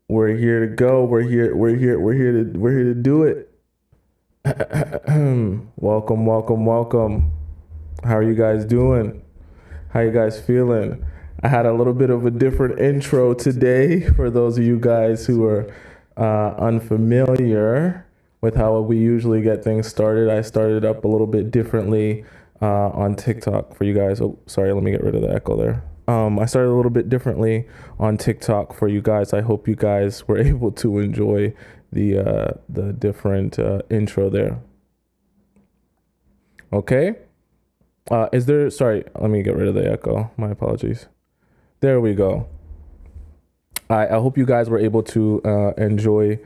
We're here to go. We're here to do it. Welcome, welcome, welcome. How are you guys doing? How you guys feeling? I had a little bit of a different intro today for those of you guys who are unfamiliar with how we usually get things started. I started up a little bit differently on TikTok for you guys. Oh, sorry, let me get rid of the echo there. I started a little bit differently on TikTok for you guys. I hope you guys were able to enjoy the different intro there. Okay. Is there? Sorry, let me get rid of the echo. My apologies. There we go. I hope you guys were able to enjoy.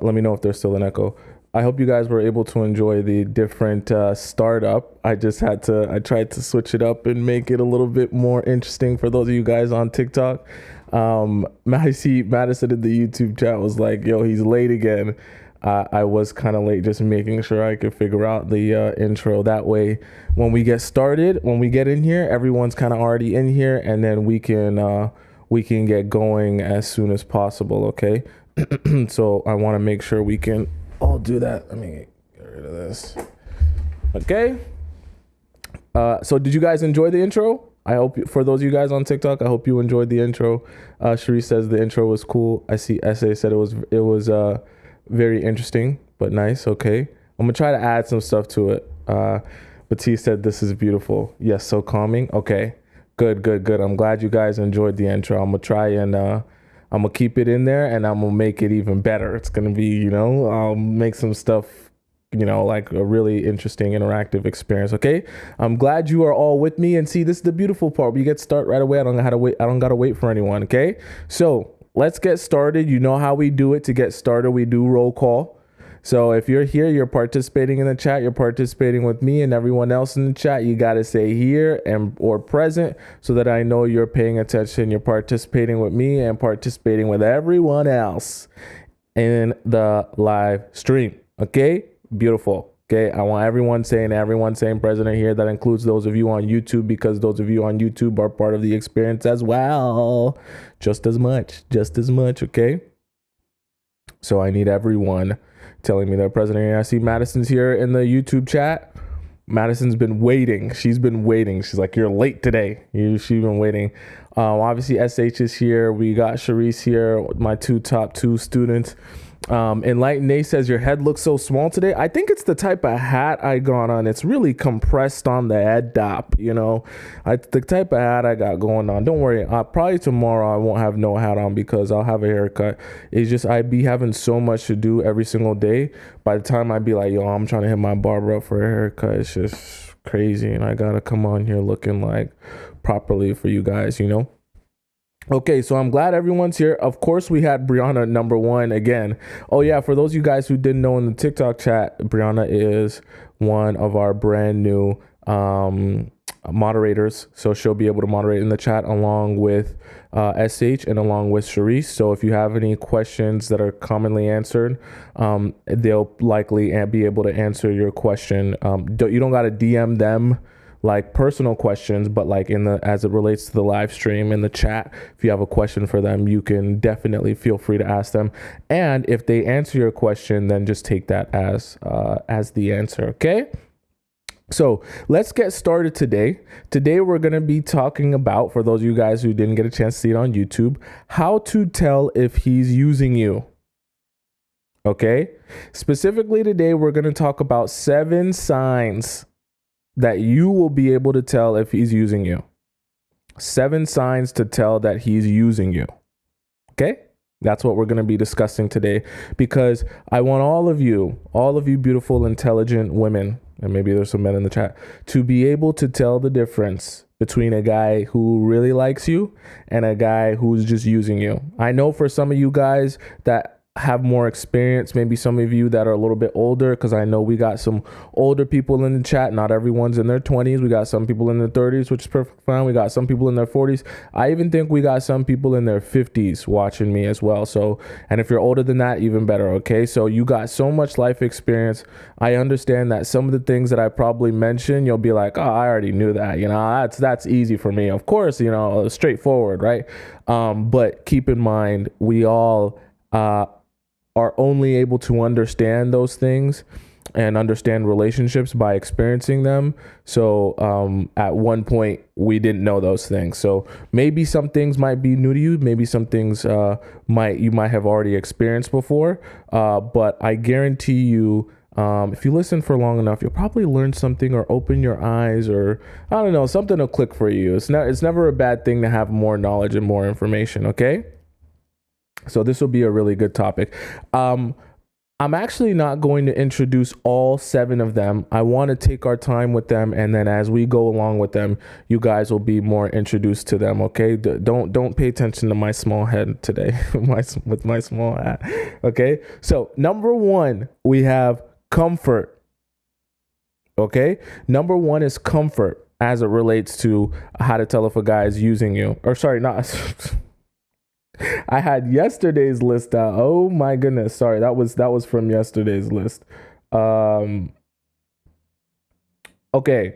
Let me know if there's still an echo. I hope you guys were able to enjoy the different startup. I tried to switch it up and make it a little bit more interesting for those of you guys on TikTok. I see Madison in the YouTube chat was like, yo, he's late again. I was kind of late, just making sure I could figure out the intro. That way, when we get started, when we get in here, everyone's kind of already in here, and then we can get going as soon as possible. Okay. So I want to make sure we can all do that. Let me get rid of this. Okay. So did you guys enjoy the intro? I hope for those of you guys on TikTok, I hope you enjoyed the intro. Cherie says the intro was cool. I see SA said it was very interesting, but nice. Okay. I'm gonna try to add some stuff to it. But T said this is beautiful. Yes, so calming. Okay. Good. I'm glad you guys enjoyed the intro. I'm gonna try and I'm gonna keep it in there, and I'm gonna make it even better. It's gonna be, I'll make some stuff, like a really interesting interactive experience. Okay. I'm glad you are all with me, and see, this is the beautiful part. We get start right away. I don't gotta wait for anyone. Okay. So let's get started. You know how we do it. To get started, we do roll call. So if you're here, you're participating in the chat, you're participating with me and everyone else in the chat, you got to say here or present so that I know you're paying attention. You're participating with me and participating with everyone else in the live stream. Okay, beautiful. Okay, I want everyone saying president here. That includes those of you on YouTube, because those of you on YouTube are part of the experience as well. Just as much. Okay. So I need everyone telling me they're president. I see Madison's here in the YouTube chat. Madison's been waiting. She's been waiting. She's like, you're late today. She's been waiting. Obviously, SH is here. We got Charisse here, my top two students. Enlightened Nate says, your head looks so small today. I think it's the type of hat I got on. It's really compressed on the head top, the type of hat I got going on. Don't worry. Probably tomorrow I won't have no hat on because I'll have a haircut. It's just I be having so much to do every single day. By the time I be like, yo, I'm trying to hit my barber up for a haircut, it's just crazy. And I got to come on here looking like properly for you guys, Okay, so I'm glad everyone's here. Of course, we had Brianna number one again. Oh yeah, for those of you guys who didn't know in the TikTok chat, Brianna is one of our brand new moderators. So she'll be able to moderate in the chat along with SH and along with Charisse. So if you have any questions that are commonly answered, they'll likely be able to answer your question. You don't got to DM them like personal questions, but like as it relates to the live stream in the chat, if you have a question for them, you can definitely feel free to ask them. And if they answer your question, then just take that as the answer. Okay. So let's get started today. Today, we're going to be talking about, for those of you guys who didn't get a chance to see it on YouTube, how to tell if he's using you. Okay. Specifically today, we're going to talk about 7 signs that you will be able to tell if he's using you. 7 signs to tell that he's using you. Okay? That's what we're going to be discussing today, because I want all of you beautiful, intelligent women, and maybe there's some men in the chat, to be able to tell the difference between a guy who really likes you and a guy who's just using you. I know for some of you guys that have more experience, maybe some of you that are a little bit older, because I know we got some older people in the chat. Not everyone's in their 20s. We got some people in their 30s, which is perfect fine. We got some people in their 40s. I even think we got some people in their 50s watching me as well. So, and if you're older than that, even better. Okay, so you got so much life experience. I understand that some of the things that I probably mentioned, you'll be like, oh, I already knew that, that's easy for me. Of course, straightforward, right? But keep in mind, we all are only able to understand those things and understand relationships by experiencing them. So at one point we didn't know those things. So maybe some things might be new to you. Maybe some things you might have already experienced before. But I guarantee you, if you listen for long enough, you'll probably learn something or open your eyes, or I don't know, something will click for you. It's never a bad thing to have more knowledge and more information. Okay. So this will be a really good topic. I'm actually not going to introduce all 7 of them. I want to take our time with them, and then as we go along with them, you guys will be more introduced to them. Okay, don't pay attention to my small head today, with my small hat. Okay, so number 1, we have comfort. Okay, number 1 is comfort as it relates to how to tell if a guy is using you, or sorry, not. I had yesterday's list out. Oh my goodness. Sorry, that was from yesterday's list. Okay.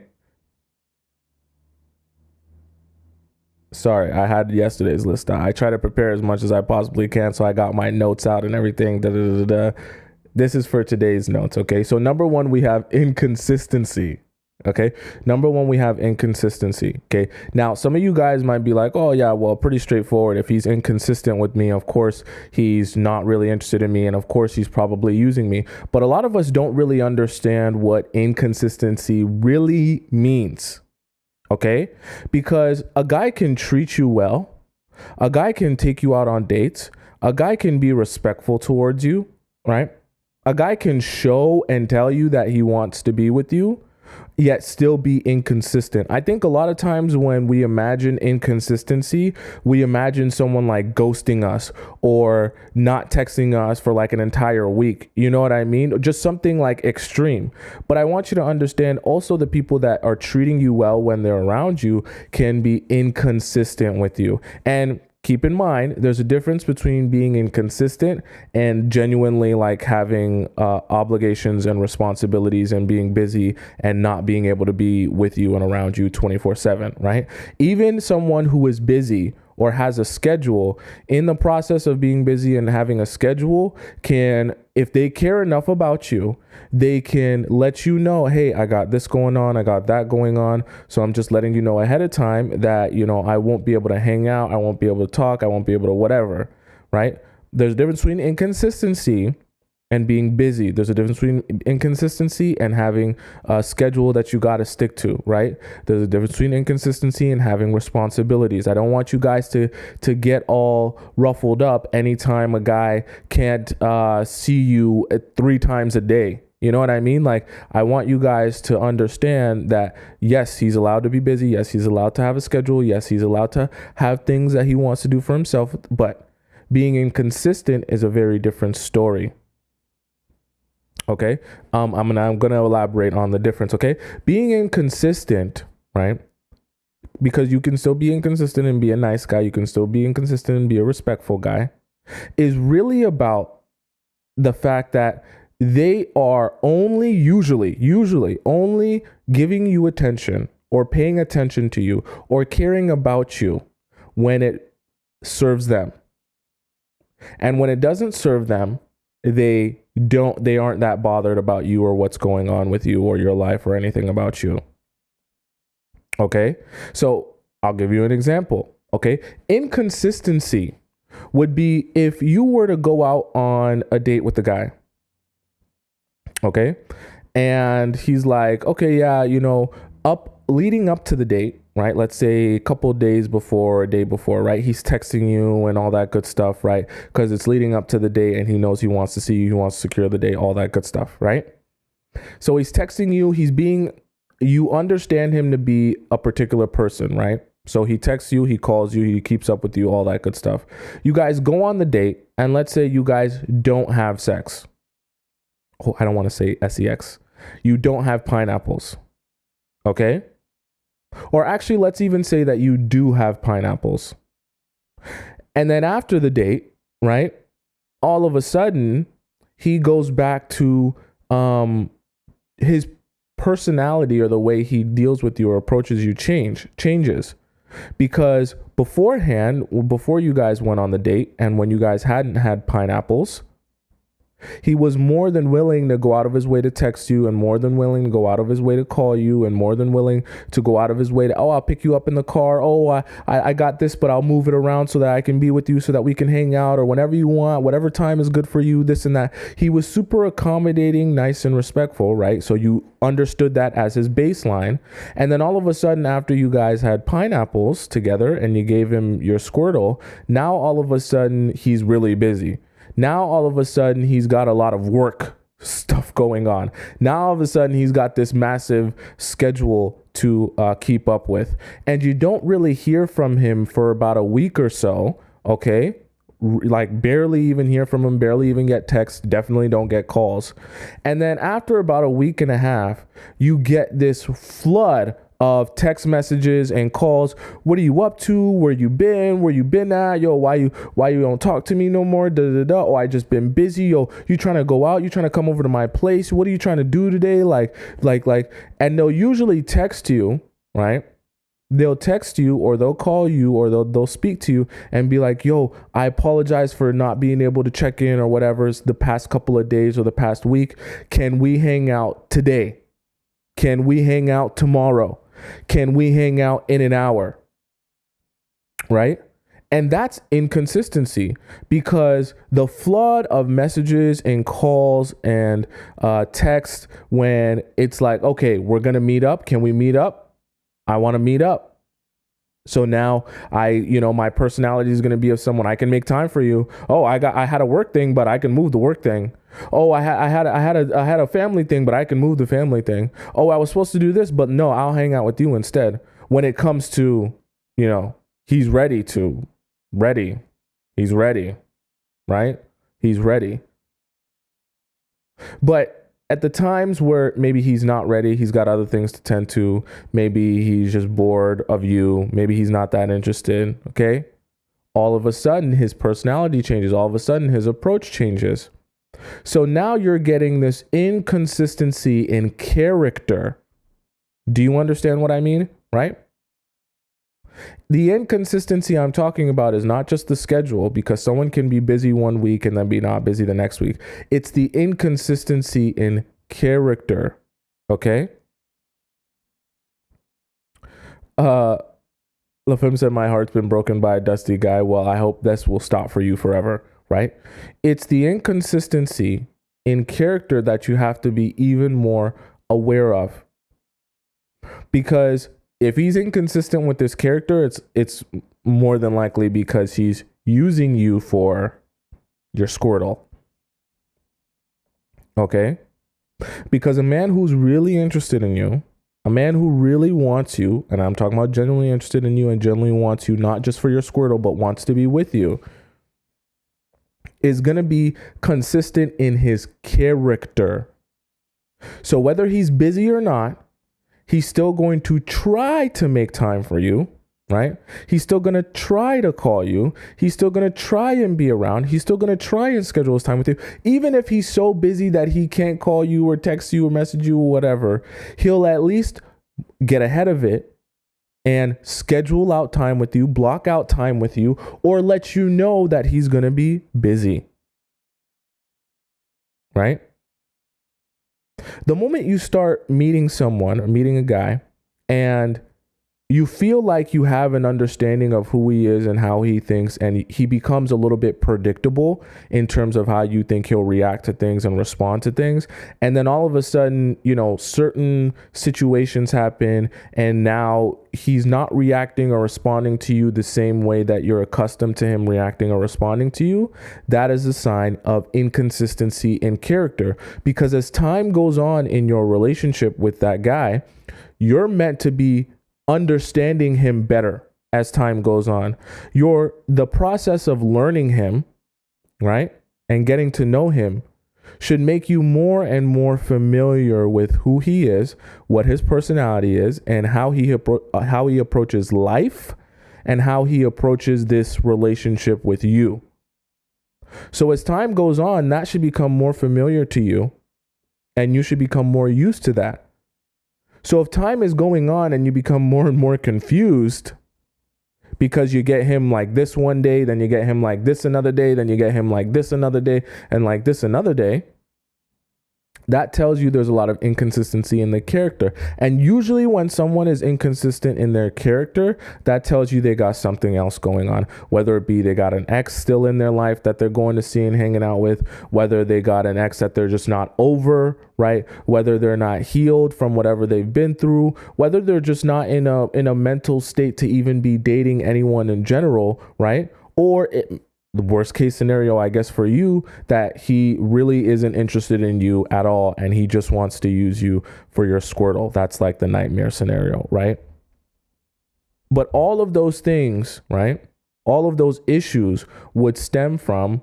Sorry, I had yesterday's list out. I try to prepare as much as I possibly can, so I got my notes out and everything. This is for today's notes, okay? So number 1, we have inconsistency. Okay. Number 1, we have inconsistency. Okay. Now, some of you guys might be like, oh yeah, well, pretty straightforward. If he's inconsistent with me, of course, he's not really interested in me. And of course, he's probably using me. But a lot of us don't really understand what inconsistency really means. Okay. Because a guy can treat you well. A guy can take you out on dates. A guy can be respectful towards you, right? A guy can show and tell you that he wants to be with you, yet still be inconsistent. I think a lot of times when we imagine inconsistency, we imagine someone like ghosting us or not texting us for like an entire week. You know what I mean? Just something like extreme. But I want you to understand also the people that are treating you well when they're around you can be inconsistent with you. And keep in mind, there's a difference between being inconsistent and genuinely like having obligations and responsibilities and being busy and not being able to be with you and around you 24/7, right? Even someone who is busy or has a schedule, in the process of being busy and having a schedule, can, if they care enough about you, they can let you know, hey, I got this going on, I got that going on. So I'm just letting you know ahead of time that, you know, I won't be able to hang out, I won't be able to talk, I won't be able to whatever, right? There's a difference between inconsistency and being busy. There's a difference between inconsistency and having a schedule that you got to stick to, right? There's a difference between inconsistency and having responsibilities. I don't want you guys to get all ruffled up anytime a guy can't see you 3 times a day. You know what I mean? Like, I want you guys to understand that, yes, he's allowed to be busy. Yes, he's allowed to have a schedule. Yes, he's allowed to have things that he wants to do for himself. But being inconsistent is a very different story. Okay. I'm gonna elaborate on the difference. Okay. Being inconsistent, right? Because you can still be inconsistent and be a nice guy. You can still be inconsistent and be a respectful guy, is really about the fact that they are only usually only giving you attention or paying attention to you or caring about you when it serves them. And when it doesn't serve them, they aren't that bothered about you or what's going on with you or your life or anything about you. Okay. So I'll give you an example. Okay. Inconsistency would be if you were to go out on a date with the guy. Okay. And he's like, okay, yeah, you know, leading up to the date, right? Let's say a couple of days before, a day before, right? He's texting you and all that good stuff, right? Because it's leading up to the date and he knows he wants to see you. He wants to secure the date, all that good stuff, right? So he's texting you. You understand him to be a particular person, right? So he texts you, he calls you, he keeps up with you, all that good stuff. You guys go on the date and let's say you guys don't have sex. Oh, I don't want to say sex. You don't have pineapples. Okay? Or actually, let's even say that you do have pineapples. And then after the date, right? All of a sudden, he goes back to his personality or the way he deals with you or approaches you changes. Because beforehand, before you guys went on the date and when you guys hadn't had pineapples, he was more than willing to go out of his way to text you, and more than willing to go out of his way to call you, and more than willing to go out of his way to, oh, I'll pick you up in the car. Oh, I got this, but I'll move it around so that I can be with you, so that we can hang out, or whenever you want, whatever time is good for you, this and that. He was super accommodating, nice and respectful, right? So you understood that as his baseline. And then all of a sudden, after you guys had pineapples together and you gave him your Squirtle, now all of a sudden he's really busy. Now, all of a sudden, he's got a lot of work stuff going on. Now, all of a sudden, he's got this massive schedule to keep up with. And you don't really hear from him for about a week or so, okay? Like barely even hear from him, barely even get texts, definitely don't get calls. And then after about a week and a half, you get this flood of text messages and calls. What are you up to? Where you been at? Yo, why you don't talk to me no more? Oh, I just been busy. Yo, you trying to go out? You trying to come over to my place? What are you trying to do today? Like, and they'll usually text you, right? They'll text you or they'll call you or they'll speak to you and be like, yo, I apologize for not being able to check in or whatever the past couple of days or the past week. Can we hang out today? Can we hang out tomorrow? Can we hang out in an hour? Right? And that's inconsistency, because the flood of messages and calls and text, when it's like, okay, we're going to meet up. Can we meet up? I want to meet up. So now my personality is going to be of someone, I can make time for you. Oh, I had a work thing, but I can move the work thing. Oh, I had a family thing, but I can move the family thing. Oh, I was supposed to do this, but no, I'll hang out with you instead. When it comes to, he's ready, right? He's ready. But at the times where maybe he's not ready, he's got other things to tend to, maybe he's just bored of you, maybe he's not that interested, okay? All of a sudden, his personality changes. All of a sudden, his approach changes. So now you're getting this inconsistency in character. Do you understand what I mean? Right? The inconsistency I'm talking about is not just the schedule, because someone can be busy one week and then be not busy the next week. It's the inconsistency in character. Okay? LaFemme said, my heart's been broken by a dusty guy. Well, I hope this will stop for you forever. Right? It's the inconsistency in character that you have to be even more aware of. Because if he's inconsistent with this character, it's more than likely because he's using you for your Squirtle. Okay? Because a man who's really interested in you, a man who really wants you, and I'm talking about genuinely interested in you and genuinely wants you not just for your Squirtle, but wants to be with you, is going to be consistent in his character. So whether he's busy or not, he's still going to try to make time for you, right? He's still going to try to call you. He's still going to try and be around. He's still going to try and schedule his time with you. Even if he's so busy that he can't call you or text you or message you or whatever, he'll at least get ahead of it and schedule out time with you, block out time with you, or let you know that he's going to be busy. Right? The moment you start meeting someone or meeting a guy and you feel like you have an understanding of who he is and how he thinks, and he becomes a little bit predictable in terms of how you think he'll react to things and respond to things. And then all of a sudden, certain situations happen and now he's not reacting or responding to you the same way that you're accustomed to him reacting or responding to you. That is a sign of inconsistency in character, because as time goes on in your relationship with that guy, you're meant to be understanding him better as time goes on. The process of learning him, right, and getting to know him should make you more and more familiar with who he is, what his personality is, and how he approaches life and how he approaches this relationship with you. So as time goes on, that should become more familiar to you, and you should become more used to that. So if time is going on and you become more and more confused, because you get him like this one day, then you get him like this another day, then you get him like this another day, and like this another day, that tells you there's a lot of inconsistency in the character. And usually when someone is inconsistent in their character, that tells you they got something else going on, whether it be they got an ex still in their life that they're going to see and hanging out with, whether they got an ex that they're just not over, right? Whether they're not healed from whatever they've been through, whether they're just not in a mental state to even be dating anyone in general, right? Or the worst case scenario, I guess, for you, that he really isn't interested in you at all and he just wants to use you for your Squirtle. That's like the nightmare scenario, right? But all of those things, right? All of those issues would stem from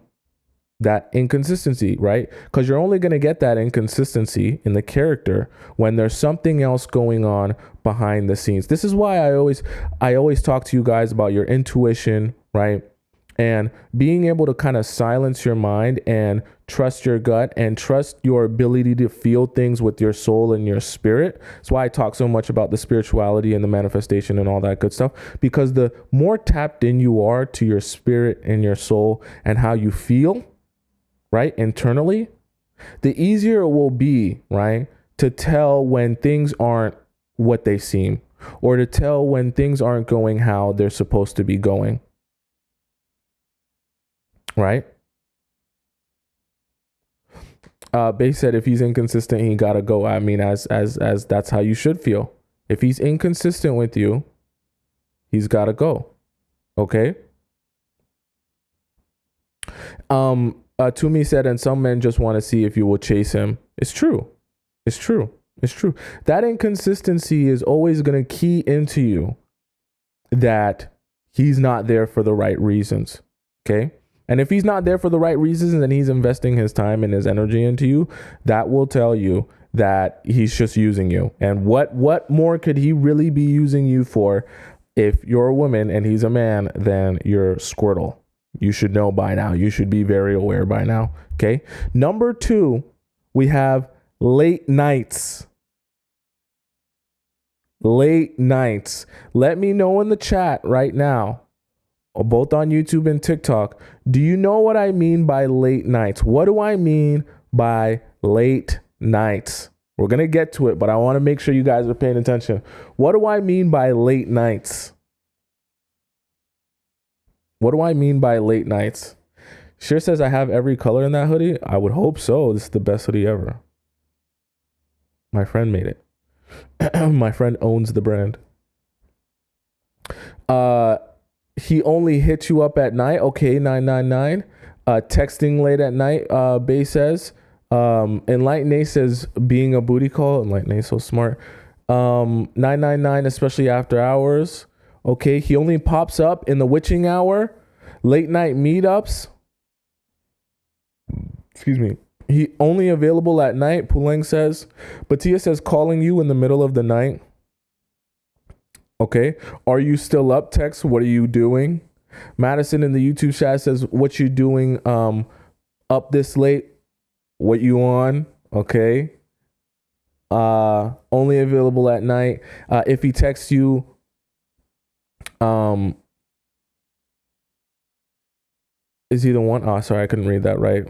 that inconsistency, right? Because you're only going to get that inconsistency in the character when there's something else going on behind the scenes. This is why I always talk to you guys about your intuition, right? And being able to kind of silence your mind and trust your gut and trust your ability to feel things with your soul and your spirit. That's why I talk so much about the spirituality and the manifestation and all that good stuff, because the more tapped in you are to your spirit and your soul and how you feel, right, internally, the easier it will be, right, to tell when things aren't what they seem, or to tell when things aren't going how they're supposed to be going. Right? Bay said if he's inconsistent, he gotta go. I mean, as that's how you should feel. If he's inconsistent with you, he's gotta go. Okay. Tomisin said, and some men just want to see if you will chase him. It's true. It's true. It's true. That inconsistency is always gonna key into you that he's not there for the right reasons. Okay. And if he's not there for the right reasons and he's investing his time and his energy into you, that will tell you that he's just using you. And what more could he really be using you for if you're a woman and he's a man than your Squirtle? You should know by now. You should be very aware by now. Okay. Number 2, we have late nights. Late nights. Let me know in the chat right now, both on YouTube and TikTok. Do you know what I mean by late nights? What do I mean by late nights? We're going to get to it, but I want to make sure you guys are paying attention. What do I mean by late nights? What do I mean by late nights? Shir says I have every color in that hoodie. I would hope so. This is the best hoodie ever. My friend made it. My friend owns the brand. He only hits you up at night. Okay, 999. Texting late at night, Bay says. Enlighten A says being a booty call. Enlighten A so smart. 999, especially after hours. Okay, he only pops up in the witching hour. Late night meetups. Excuse me. He only available at night, Puleng says. Batia says calling you in the middle of the night. Okay. Are you still up, Tex? What are you doing? Madison in the YouTube chat says, what you doing up this late? What you on? Okay. Only available at night. If he texts you, is he the one? Oh, sorry, I couldn't read that right.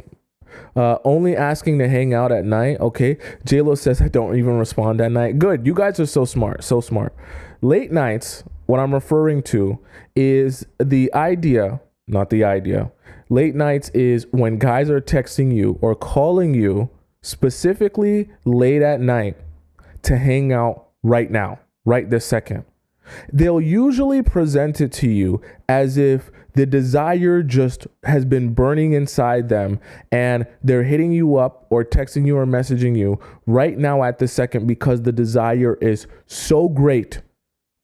Only asking to hang out at night. Okay. J-Lo says I don't even respond at night. Good. You guys are so smart. So smart. Late nights, what I'm referring to is the idea, not the idea. Late nights is when guys are texting you or calling you specifically late at night to hang out right now, right this second. They'll usually present it to you as if the desire just has been burning inside them and they're hitting you up or texting you or messaging you right now at the second because the desire is so great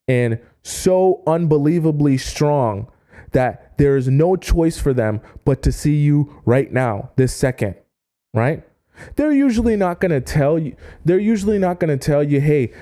and so unbelievably strong that there is no choice for them but to see you right now, this second, right? They're usually not going to tell you, hey,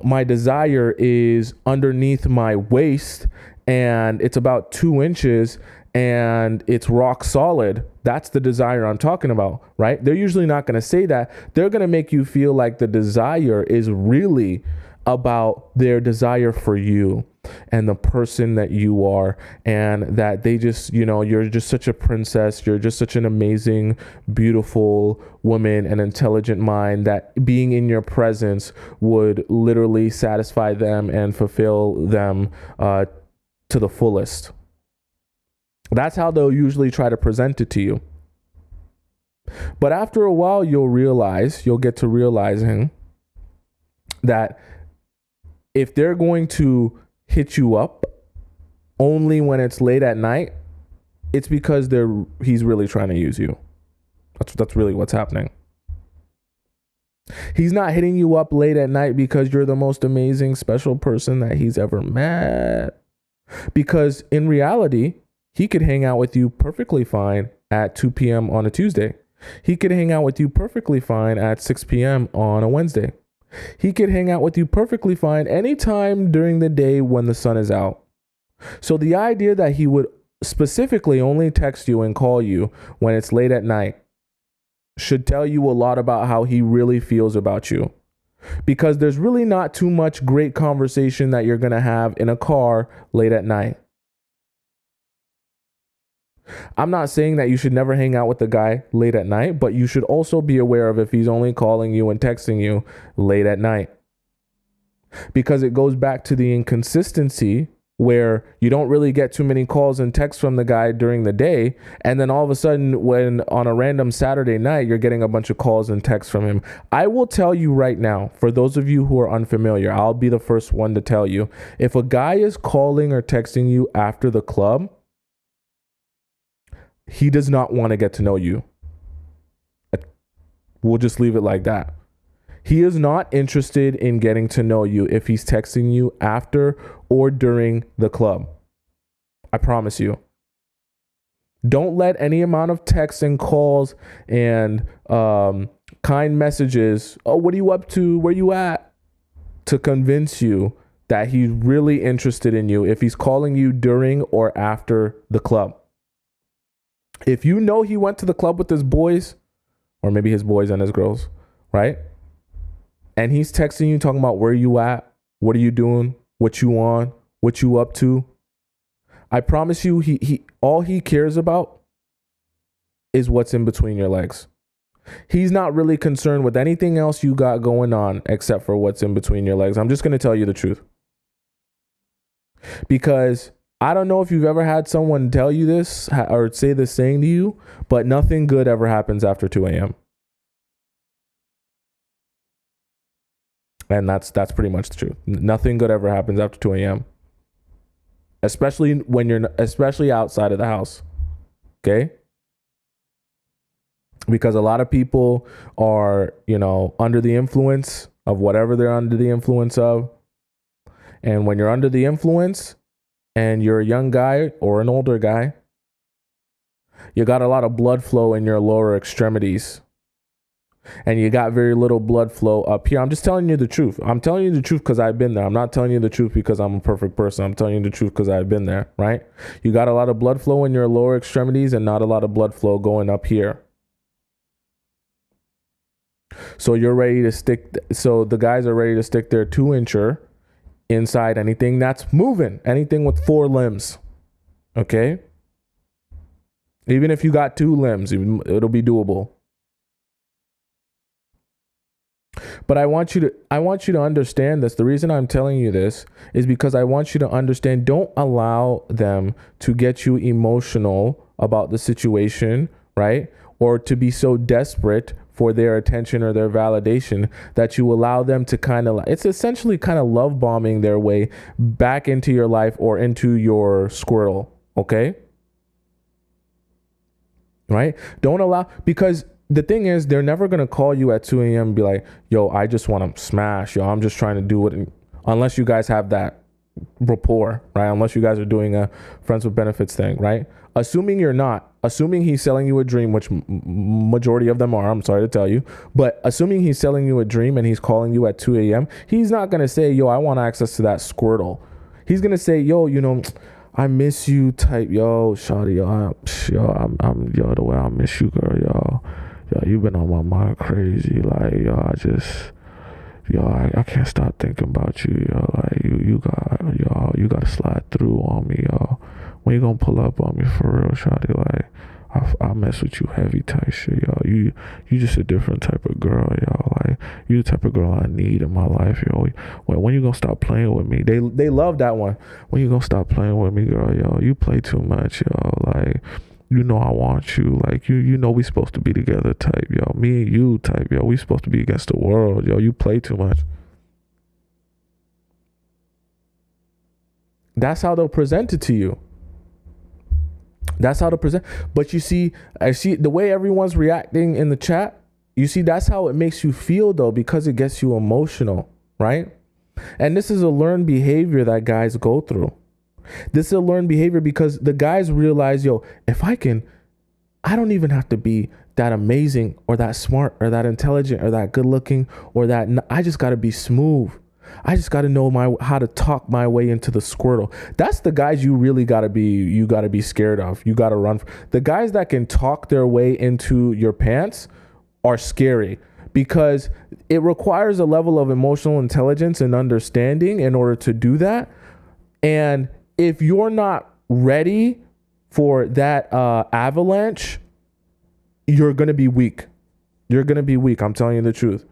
my desire is underneath my waist and it's about 2 inches and it's rock solid. That's the desire I'm talking about, right? They're usually not going to say that. They're going to make you feel like the desire is really about their desire for you. and the person that you are, and that they just, you're just such a princess. You're just such an amazing, beautiful woman, and intelligent mind, that being in your presence would literally satisfy them and fulfill them to the fullest. That's how they'll usually try to present it to you. But after a while, you'll get to realizing that if they're going to hit you up only when it's late at night, it's because he's really trying to use you. That's really what's happening. He's not hitting you up late at night because you're the most amazing, special person that he's ever met. Because in reality, he could hang out with you perfectly fine at 2 p.m. on a Tuesday. He could hang out with you perfectly fine at 6 p.m. on a Wednesday. He could hang out with you perfectly fine anytime during the day when the sun is out. So the idea that he would specifically only text you and call you when it's late at night should tell you a lot about how he really feels about you. Because there's really not too much great conversation that you're going to have in a car late at night. I'm not saying that you should never hang out with the guy late at night, but you should also be aware of if he's only calling you and texting you late at night. Because it goes back to the inconsistency where you don't really get too many calls and texts from the guy during the day. And then all of a sudden, when on a random Saturday night, you're getting a bunch of calls and texts from him. I will tell you right now, for those of you who are unfamiliar, I'll be the first one to tell you, if a guy is calling or texting you after the club, he does not want to get to know you. We'll just leave it like that. He is not interested in getting to know you if he's texting you after or during the club. I promise you. Don't let any amount of texts and calls and kind messages, oh, what are you up to? Where you at? To convince you that he's really interested in you if he's calling you during or after the club. If you know he went to the club with his boys, or maybe his boys and his girls, right? And he's texting you talking about where you at, what are you doing, what you on, what you up to. I promise you, he all he cares about is what's in between your legs. He's not really concerned with anything else you got going on except for what's in between your legs. I'm just going to tell you the truth. Because I don't know if you've ever had someone tell you this or say this saying to you, but nothing good ever happens after 2 a.m. And that's pretty much the truth. Nothing good ever happens after 2 a.m. Especially especially outside of the house. Okay? Because a lot of people are, under the influence of whatever they're under the influence of. And when you're under the influence, and you're a young guy or an older guy, you got a lot of blood flow in your lower extremities. And you got very little blood flow up here. I'm just telling you the truth. I'm telling you the truth because I've been there. I'm not telling you the truth because I'm a perfect person. I'm telling you the truth because I've been there, right? You got a lot of blood flow in your lower extremities and not a lot of blood flow going up here. So the guys are ready to stick their 2-incher inside anything that's moving, anything with 4 limbs. Okay? Even if you got 2 limbs, it'll be doable. But I want you to understand this. The reason I'm telling you this is because I want you to understand, don't allow them to get you emotional about the situation, right? Or to be so desperate for their attention or their validation that you allow them to it's essentially kind of love bombing their way back into your life or into your squirrel. Okay? Right? Don't allow, because the thing is, they're never going to call you at 2 a.m. and be like, yo, I just want to smash. Yo, I'm just trying to do it. Unless you guys have that rapport, right? Unless you guys are doing a friends with benefits thing, right? Assuming you're not, assuming he's selling you a dream, which majority of them are, I'm sorry to tell you, but assuming he's selling you a dream and he's calling you at 2 a.m., he's not going to say, yo, I want access to that Squirtle. He's going to say, yo, I miss you type, yo, shawty, yo, the way I miss you, girl, yo, you've been on my mind crazy, like, yo, yo, I can't stop thinking about you, yo. Like you gotta slide through on me, yo. When you gonna pull up on me for real, shawty? Like, I mess with you heavy type shit, yo. You just a different type of girl, yo. Like, you the type of girl I need in my life, yo. When you gonna stop playing with me? They love that one. When you gonna stop playing with me, girl, yo? You play too much, yo. Like, you know I want you. Like, you know we supposed to be together type, yo. Me and you type, yo. We supposed to be against the world, yo. You play too much. That's how they'll present it to you. That's how to present. But you see, I see the way everyone's reacting in the chat. You see, that's how it makes you feel, though, because it gets you emotional, right? And this is a learned behavior that guys go through. This is a learned behavior because the guys realize, yo, if I don't even have to be that amazing or that smart or that intelligent or that good looking or that, I just got to be smooth. I just got to know how to talk my way into the Squirtle. That's the guys you really got to be scared of. You got to run. The guys that can talk their way into your pants are scary because it requires a level of emotional intelligence and understanding in order to do that. And if you're not ready for that avalanche, you're going to be weak. You're going to be weak. I'm telling you the truth.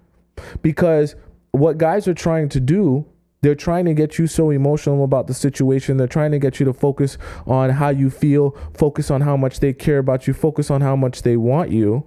Because what guys are trying to do, they're trying to get you so emotional about the situation. They're trying to get you to focus on how you feel, focus on how much they care about you, focus on how much they want you,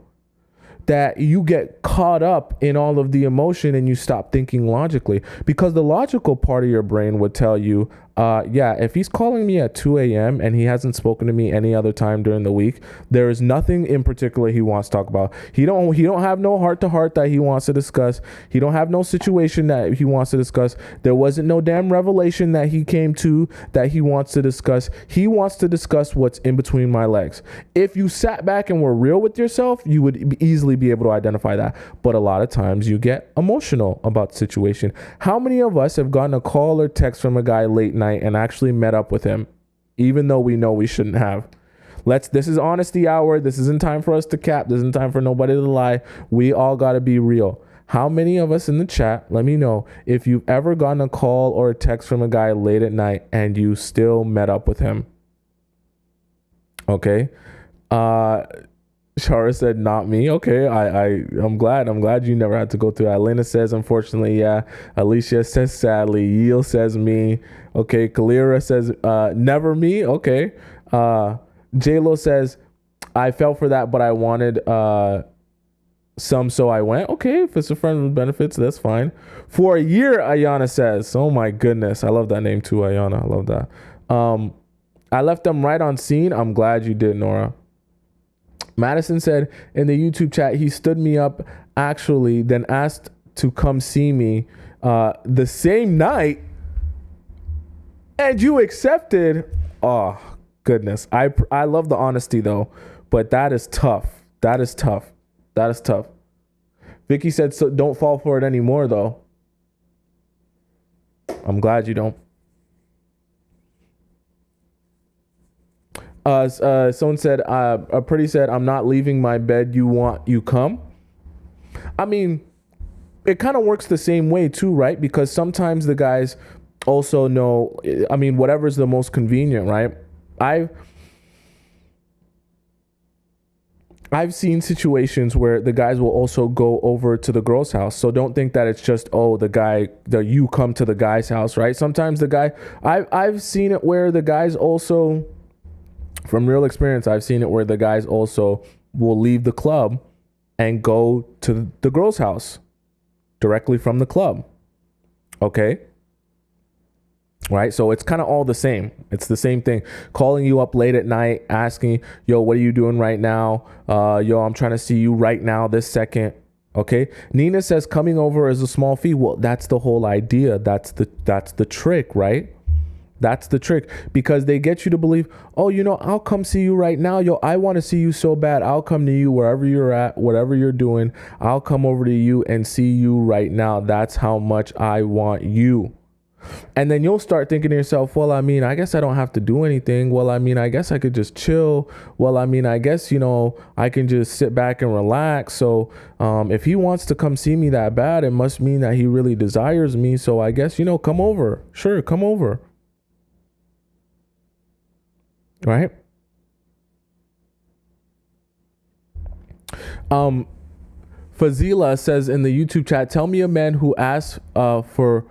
that you get caught up in all of the emotion and you stop thinking logically. Because the logical part of your brain would tell you, if he's calling me at 2 a.m. and he hasn't spoken to me any other time during the week, there is nothing in particular he wants to talk about. He don't have no heart to heart that he wants to discuss. He don't have no situation that he wants to discuss. There wasn't no damn revelation that he came to that he wants to discuss. He wants to discuss what's in between my legs. If you sat back and were real with yourself, you would easily be able to identify that. But a lot of times you get emotional about the situation. How many of us have gotten a call or text from a guy late night and actually met up with him, even though we know we shouldn't have? This is honesty hour. This isn't time for us to cap. This isn't time for nobody to lie. We all got to be real. How many of us in the chat, let me know if you've ever gotten a call or a text from a guy late at night and you still met up with him? Okay. Shara said, not me. Okay, I'm glad you never had to go through that. Elena says, unfortunately, yeah. Alicia says, sadly. Yeel says, me. Okay, Kalira says, never me. Okay. J-Lo says, I fell for that, but I wanted some, so I went. Okay, if it's a friend with benefits, that's fine. For a year, Ayana says. Oh my goodness, I love that name too, Ayana. I love that. I left them right on scene. I'm glad you did, Nora. Madison said in the YouTube chat, he stood me up actually, then asked to come see me the same night, and you accepted. Oh, goodness. I love the honesty, though, but that is tough. That is tough. That is tough. Vicky said, so don't fall for it anymore, though. I'm glad you don't. Someone said, Pretty said, I'm not leaving my bed. You come. I mean, it kind of works the same way too, right? Because sometimes the guys also know, I mean, whatever's the most convenient, right? I've seen situations where the guys will also go over to the girl's house. So don't think that it's just, you come to the guy's house, right? Sometimes I've seen it where the guys also, from real experience, I've seen it where the guys also will leave the club and go to the girl's house directly from the club. Okay. Right. So it's kind of all the same. It's the same thing. Calling you up late at night, asking, yo, what are you doing right now? I'm trying to see you right now, this second. Okay. Nina says coming over is a small fee. Well, that's the whole idea. That's the trick, right? That's the trick, because they get you to believe, I'll come see you right now. I want to see you so bad. I'll come to you wherever you're at, whatever you're doing. I'll come over to you and see you right now. That's how much I want you. And then you'll start thinking to yourself, well, I mean, I guess I don't have to do anything. Well, I mean, I guess I could just chill. Well, I mean, I guess, I can just sit back and relax. So if he wants to come see me that bad, it must mean that he really desires me. So I guess, come over. Sure, come over. Right? Fazila says in the YouTube chat, tell me a man who asks for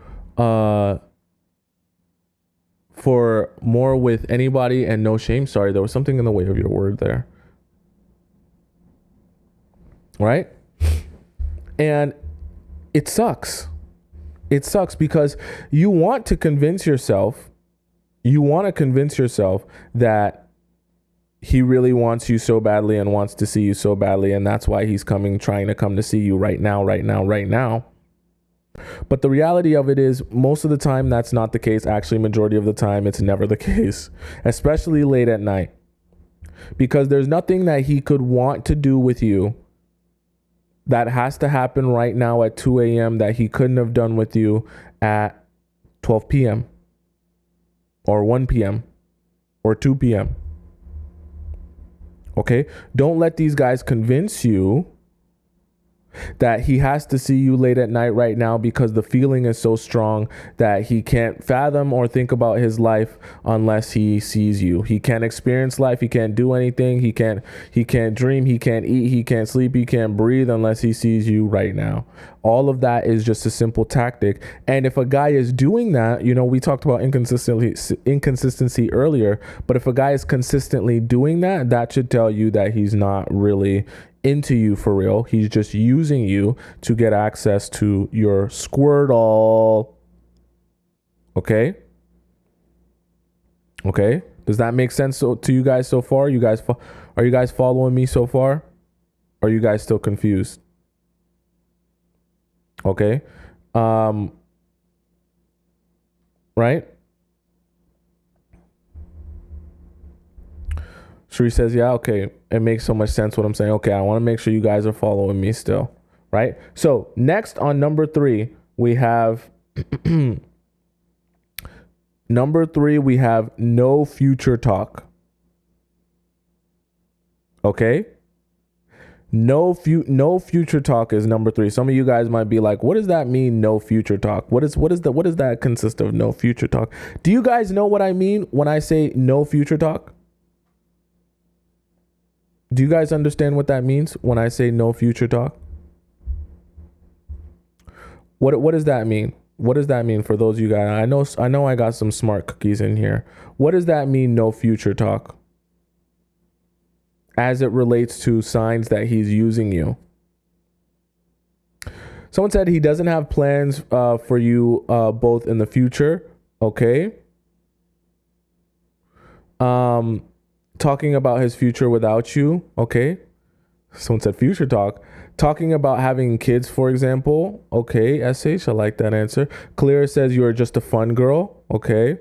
more with anybody and no shame. Sorry, there was something in the way of your word there. Right? And it sucks. It sucks because you want to convince yourself that he really wants you so badly and wants to see you so badly. And that's why he's trying to come to see you right now. But the reality of it is most of the time, that's not the case. Actually, majority of the time, it's never the case, especially late at night, because there's nothing that he could want to do with you that has to happen right now at 2 a.m. that he couldn't have done with you at 12 p.m. or 1 p.m. or 2 p.m. Okay, don't let these guys convince you that he has to see you late at night right now because the feeling is so strong that he can't fathom or think about his life unless he sees you. He can't experience life. He can't do anything. He can't dream. He can't eat. He can't sleep. He can't breathe unless he sees you right now. All of that is just a simple tactic. And if a guy is doing that, we talked about inconsistency earlier, but if a guy is consistently doing that, that should tell you that he's not really into you for real. He's just using you to get access to your Squirtle. Okay? Does that make sense to you guys so far? Are you guys following me so far? Are you guys still confused? Okay. Right? Sheree says, yeah, okay. It makes so much sense what I'm saying. Okay, I want to make sure you guys are following me still. Right? So next on number 3, we have we have no future talk. Okay? No future talk is number 3. Some of you guys might be like, what does that mean, no future talk? What does that consist of, no future talk? Do you guys know what I mean when I say no future talk? Do you guys understand what that means when I say no future talk? What does that mean? What does that mean for those of you guys? I know I got some smart cookies in here. What does that mean, no future talk? As it relates to signs that he's using you. Someone said he doesn't have plans for you both in the future. Okay. Talking about his future without you. Okay. Someone said future talk. Talking about having kids, for example. Okay. SH, I like that answer. Clear says you are just a fun girl. Okay.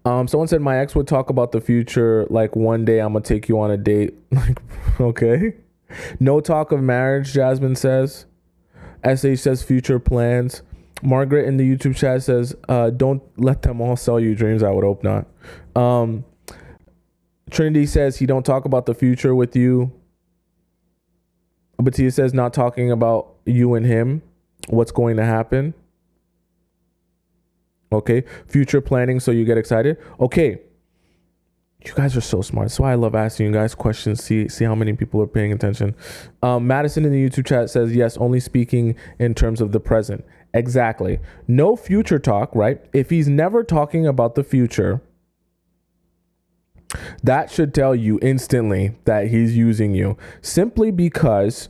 Someone said my ex would talk about the future like one day I'm gonna take you on a date. Like, okay. No talk of marriage, Jasmine says. SH says future plans. Margaret in the YouTube chat says, don't let them all sell you dreams. I would hope not. Trinity says he don't talk about the future with you. Batia says not talking about you and him, what's going to happen. Okay. Future planning so you get excited. Okay. You guys are so smart. That's why I love asking you guys questions. See how many people are paying attention. Madison in the YouTube chat says, yes, only speaking in terms of the present. Exactly. No future talk, right? If he's never talking about the future, that should tell you instantly that he's using you. Simply because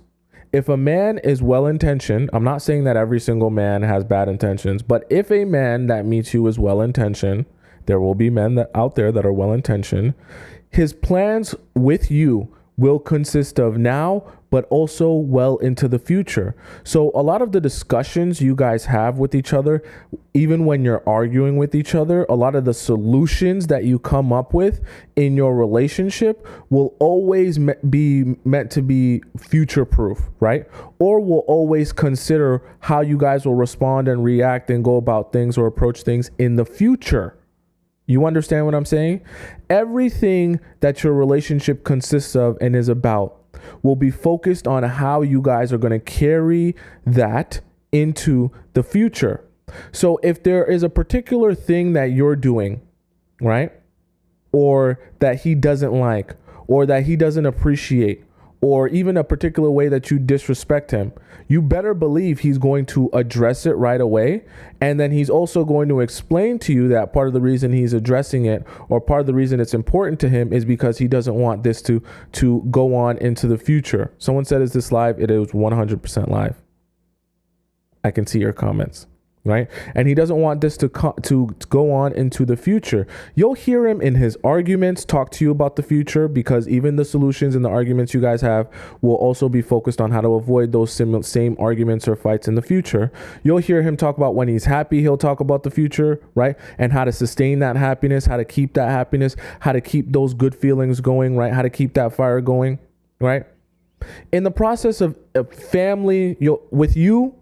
if a man is well-intentioned, I'm not saying that every single man has bad intentions, but if a man that meets you is well-intentioned, there will be men out there that are well-intentioned. His plans with you will consist of now, but also well into the future. So a lot of the discussions you guys have with each other, even when you're arguing with each other, a lot of the solutions that you come up with in your relationship will always be meant to be future proof, right? Or will always consider how you guys will respond and react and go about things or approach things in the future. You understand what I'm saying? Everything that your relationship consists of and is about will be focused on how you guys are going to carry that into the future. So if there is a particular thing that you're doing, right, or that he doesn't like, or that he doesn't appreciate, or even a particular way that you disrespect him, you better believe he's going to address it right away. And then he's also going to explain to you that part of the reason he's addressing it, or part of the reason it's important to him, is because he doesn't want this to go on into the future. Someone said, is this live? It is 100% live. I can see your comments. Right? And he doesn't want this to go on into the future. You'll hear him in his arguments talk to you about the future, because even the solutions and the arguments you guys have will also be focused on how to avoid those same arguments or fights in the future. You'll hear him talk about when he's happy, he'll talk about the future, right? And how to sustain that happiness, how to keep that happiness, how to keep those good feelings going, right? How to keep that fire going, right? In the process of family, with you,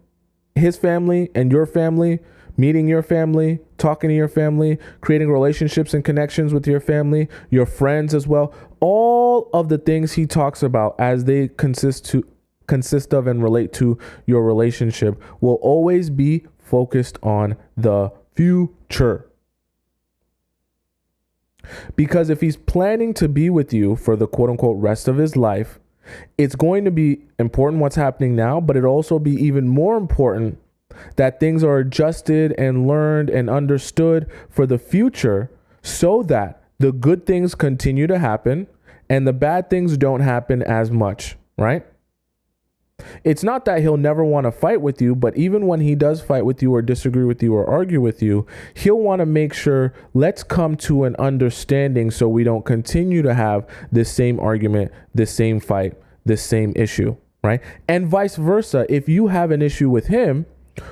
his family and your family, meeting your family, talking to your family, creating relationships and connections with your family, your friends as well. All of the things he talks about as they consist of and relate to your relationship will always be focused on the future. Because if he's planning to be with you for the quote unquote rest of his life, it's going to be important what's happening now, but it'll also be even more important that things are adjusted and learned and understood for the future, so that the good things continue to happen and the bad things don't happen as much, right? It's not that he'll never want to fight with you, but even when he does fight with you or disagree with you or argue with you, he'll want to make sure, let's come to an understanding so we don't continue to have this same argument, this same fight, this same issue, right? And vice versa. If you have an issue with him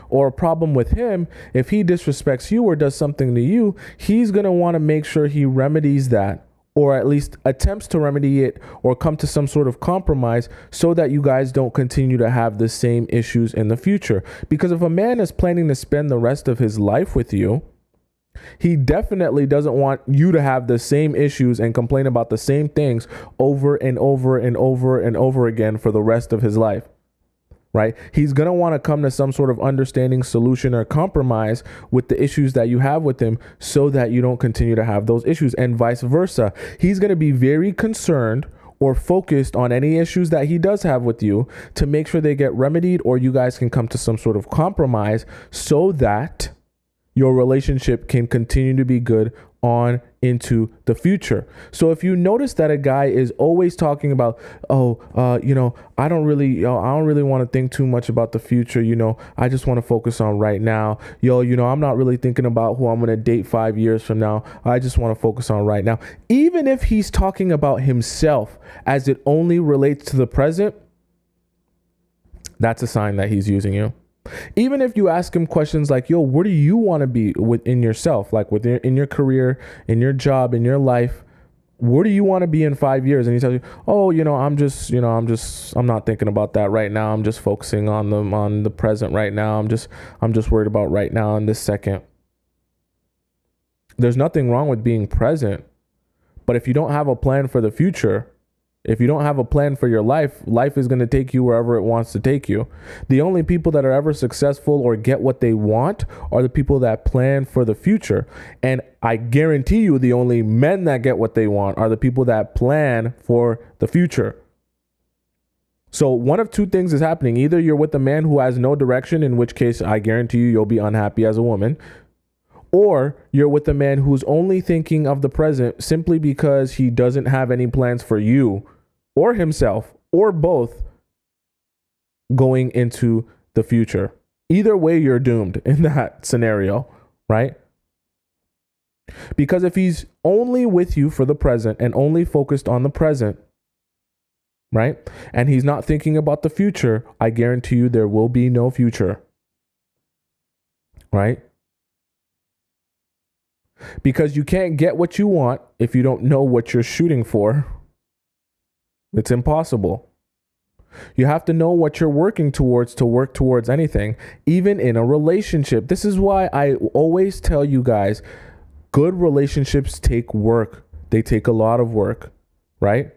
or a problem with him, if he disrespects you or does something to you, he's going to want to make sure he remedies that, or at least attempts to remedy it or come to some sort of compromise, so that you guys don't continue to have the same issues in the future. Because if a man is planning to spend the rest of his life with you, he definitely doesn't want you to have the same issues and complain about the same things over and over and over and over again for the rest of his life. Right? He's going to want to come to some sort of understanding, solution, or compromise with the issues that you have with him, so that you don't continue to have those issues, and vice versa. He's going to be very concerned or focused on any issues that he does have with you to make sure they get remedied, or you guys can come to some sort of compromise, so that your relationship can continue to be good on into the future. So if you notice that a guy is always talking about, I don't really want to think too much about the future. I just want to focus on right now. I'm not really thinking about who I'm going to date 5 years from now. I just want to focus on right now. Even if he's talking about himself as it only relates to the present, that's a sign that he's using you. Even if you ask him questions like, where do you want to be within yourself? Like in your career, in your job, in your life, where do you want to be in 5 years? And he tells you, I'm not thinking about that right now. I'm just focusing on the present right now. I'm just worried about right now in this second. There's nothing wrong with being present, but if you don't have a plan for the future, if you don't have a plan for your life, life is going to take you wherever it wants to take you. The only people that are ever successful or get what they want are the people that plan for the future. And I guarantee you, the only men that get what they want are the people that plan for the future. So one of two things is happening. Either you're with a man who has no direction, in which case I guarantee you'll be unhappy as a woman. Or you're with a man who's only thinking of the present simply because he doesn't have any plans for you or himself, or both, going into the future. Either way, you're doomed in that scenario, right? Because if he's only with you for the present and only focused on the present, right? And he's not thinking about the future, I guarantee you there will be no future, right? Because you can't get what you want if you don't know what you're shooting for. It's impossible. You have to know what you're working towards to work towards anything, even in a relationship. This is why I always tell you guys, good relationships take work. They take a lot of work, right?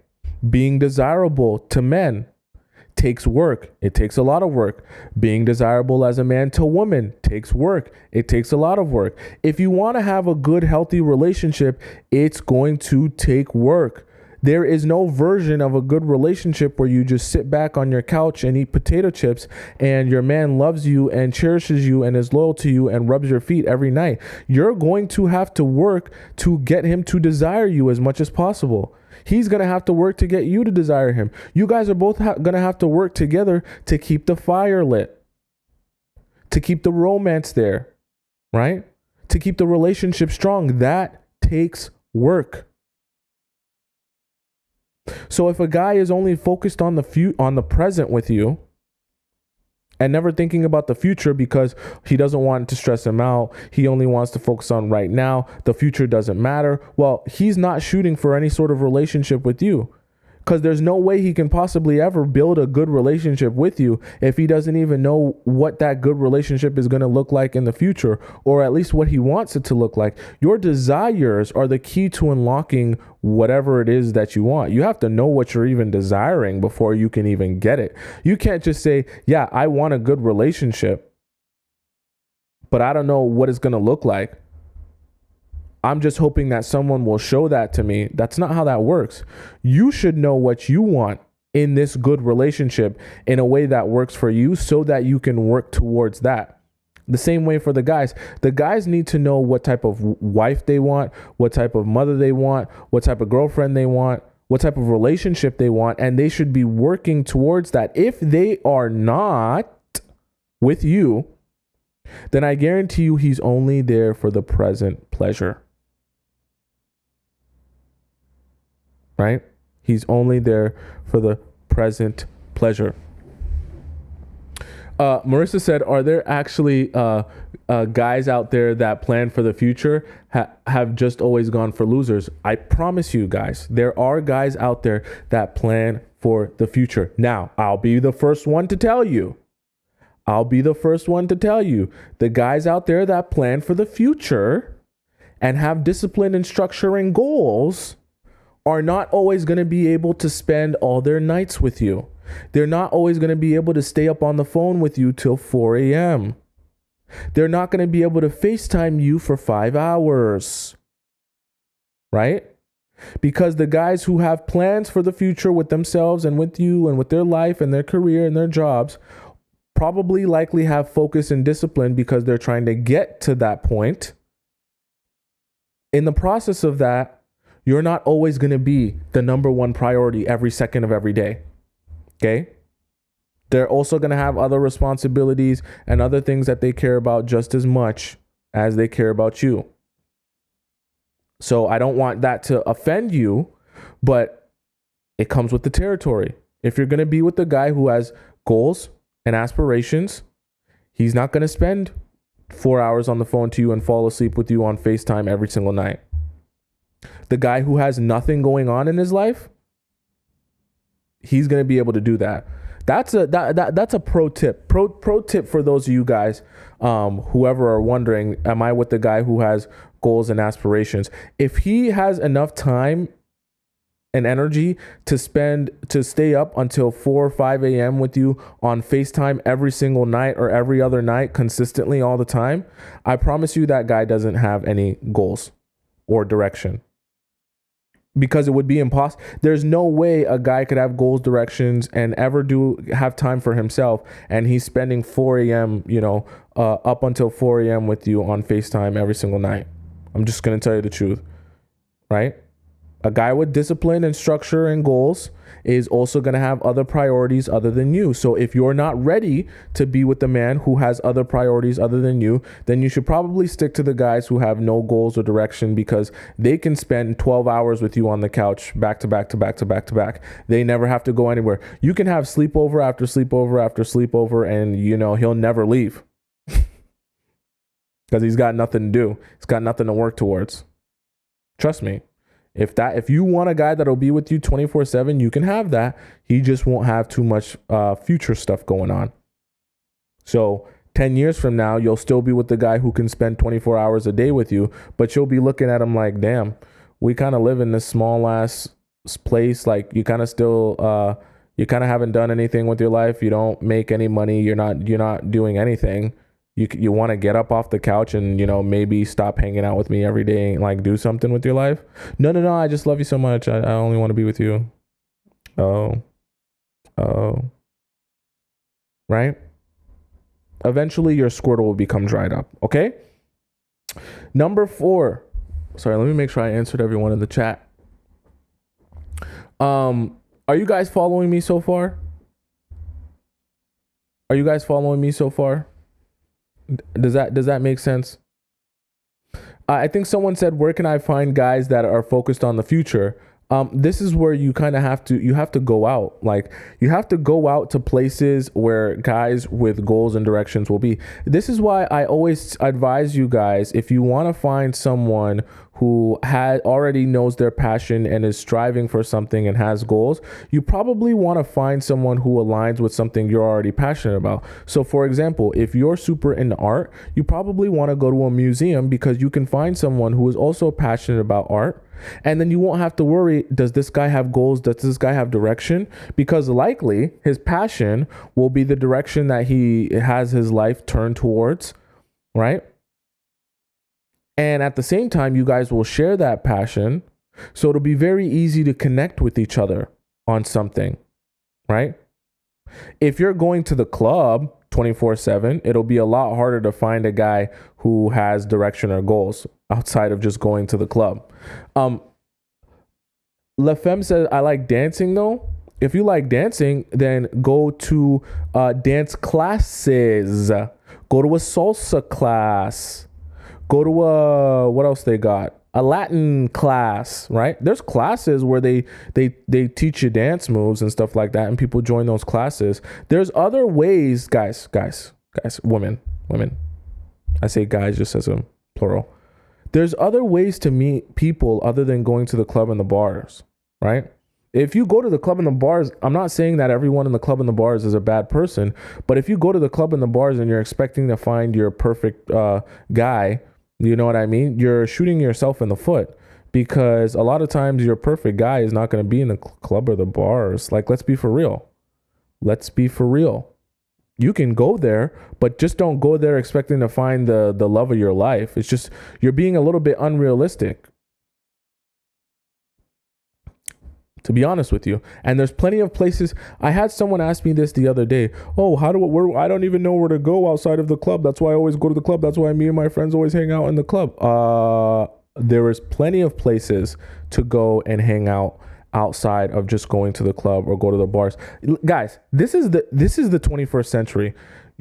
Being desirable to men takes work. It takes a lot of work. Being desirable as a man to woman takes work. It takes a lot of work. If you want to have a good, healthy relationship, it's going to take work. There is no version of a good relationship where you just sit back on your couch and eat potato chips and your man loves you and cherishes you and is loyal to you and rubs your feet every night. You're going to have to work to get him to desire you as much as possible. He's going to have to work to get you to desire him. You guys are both going to have to work together to keep the fire lit, to keep the romance there, right? To keep the relationship strong. That takes work. So if a guy is only focused on the present with you and never thinking about the future because he doesn't want to stress him out, he only wants to focus on right now, the future doesn't matter, well, he's not shooting for any sort of relationship with you. Because there's no way he can possibly ever build a good relationship with you if he doesn't even know what that good relationship is going to look like in the future, or at least what he wants it to look like. Your desires are the key to unlocking whatever it is that you want. You have to know what you're even desiring before you can even get it. You can't just say, yeah, I want a good relationship, but I don't know what it's going to look like. I'm just hoping that someone will show that to me. That's not how that works. You should know what you want in this good relationship in a way that works for you so that you can work towards that. The same way for the guys. The guys need to know what type of wife they want, what type of mother they want, what type of girlfriend they want, what type of relationship they want, and they should be working towards that. If they are not with you, then I guarantee you he's only there for the present pleasure. Right? He's only there for the present pleasure. Marissa said, are there actually guys out there that plan for the future have just always gone for losers? I promise you guys, there are guys out there that plan for the future. Now, I'll be the first one to tell you. The guys out there that plan for the future and have discipline and structure and goals are not always going to be able to spend all their nights with you. They're not always going to be able to stay up on the phone with you till 4 a.m. They're not going to be able to FaceTime you for 5 hours, right? Because the guys who have plans for the future with themselves and with you and with their life and their career and their jobs probably likely have focus and discipline because they're trying to get to that point. In the process of that, you're not always going to be the number one priority every second of every day. Okay? They're also going to have other responsibilities and other things that they care about just as much as they care about you. So I don't want that to offend you, but it comes with the territory. If you're going to be with the guy who has goals and aspirations, he's not going to spend 4 hours on the phone to you and fall asleep with you on FaceTime every single night. The guy who has nothing going on in his life, he's going to be able to do that. That's a pro tip. Pro tip for those of you guys, whoever are wondering, am I with the guy who has goals and aspirations? If he has enough time and energy to stay up until 4 or 5 a.m. with you on FaceTime every single night or every other night consistently all the time, I promise you that guy doesn't have any goals or direction. Because it would be impossible. There's no way a guy could have goals, directions, and ever have time for himself, and he's spending 4 a.m., up until 4 a.m. with you on FaceTime every single night. I'm just going to tell you the truth, right? A guy with discipline and structure and goals is also going to have other priorities other than you. So if you're not ready to be with the man who has other priorities other than you, then you should probably stick to the guys who have no goals or direction, because they can spend 12 hours with you on the couch back to back to back to back to back. They never have to go anywhere. You can have sleepover after sleepover after sleepover, and he'll never leave because he's got nothing to do. He's got nothing to work towards. Trust me. If you want a guy that'll be with you 24/7, you can have that. He just won't have too much future stuff going on. So 10 years from now, you'll still be with the guy who can spend 24 hours a day with you, but you'll be looking at him like, damn, we kind of live in this small ass place. Like, you kind of still, you kind of haven't done anything with your life. You don't make any money. You're not doing anything. You want to get up off the couch and, maybe stop hanging out with me every day and like do something with your life. No, I just love you so much. I only want to be with you. Oh. Right? Eventually your Squirtle will become dried up. Okay. Number 4. Sorry, let me make sure I answered everyone in the chat. Are you guys following me so far? Does that make sense? I think someone said, where can I find guys that are focused on the future? This is where you kind of have to go out. Like, you have to go out to places where guys with goals and directions will be. This is why I always advise you guys, if you want to find someone who already knows their passion and is striving for something and has goals, you probably want to find someone who aligns with something you're already passionate about. So for example, if you're super into art, you probably want to go to a museum because you can find someone who is also passionate about art. And then you won't have to worry, does this guy have goals? Does this guy have direction? Because likely his passion will be the direction that he has his life turned towards, right? And at the same time, you guys will share that passion. So it'll be very easy to connect with each other on something, right? If you're going to the club 24/7, it'll be a lot harder to find a guy who has direction or goals outside of just going to the club. La Femme says, I like dancing though. If you like dancing, then go to dance classes. Go to a salsa class. Go to what else they got? A Latin class, right? There's classes where they teach you dance moves and stuff like that, and people join those classes. There's other ways, guys, women. I say guys just as a plural. There's other ways to meet people other than going to the club and the bars, right? If you go to the club and the bars, I'm not saying that everyone in the club and the bars is a bad person, but if you go to the club and the bars and you're expecting to find your perfect guy, you know what I mean? You're shooting yourself in the foot, because a lot of times your perfect guy is not going to be in the club or the bars. Like, let's be for real. You can go there, but just don't go there expecting to find the love of your life. It's just, you're being a little bit unrealistic, to be honest with you. And there's plenty of places. I had someone ask me this the other day. Oh, I don't even know where to go outside of the club. That's why I always go to the club. That's why me and my friends always hang out in the club. There is plenty of places to go and hang out outside of just going to the club or go to the bars. Guys, this is the 21st century.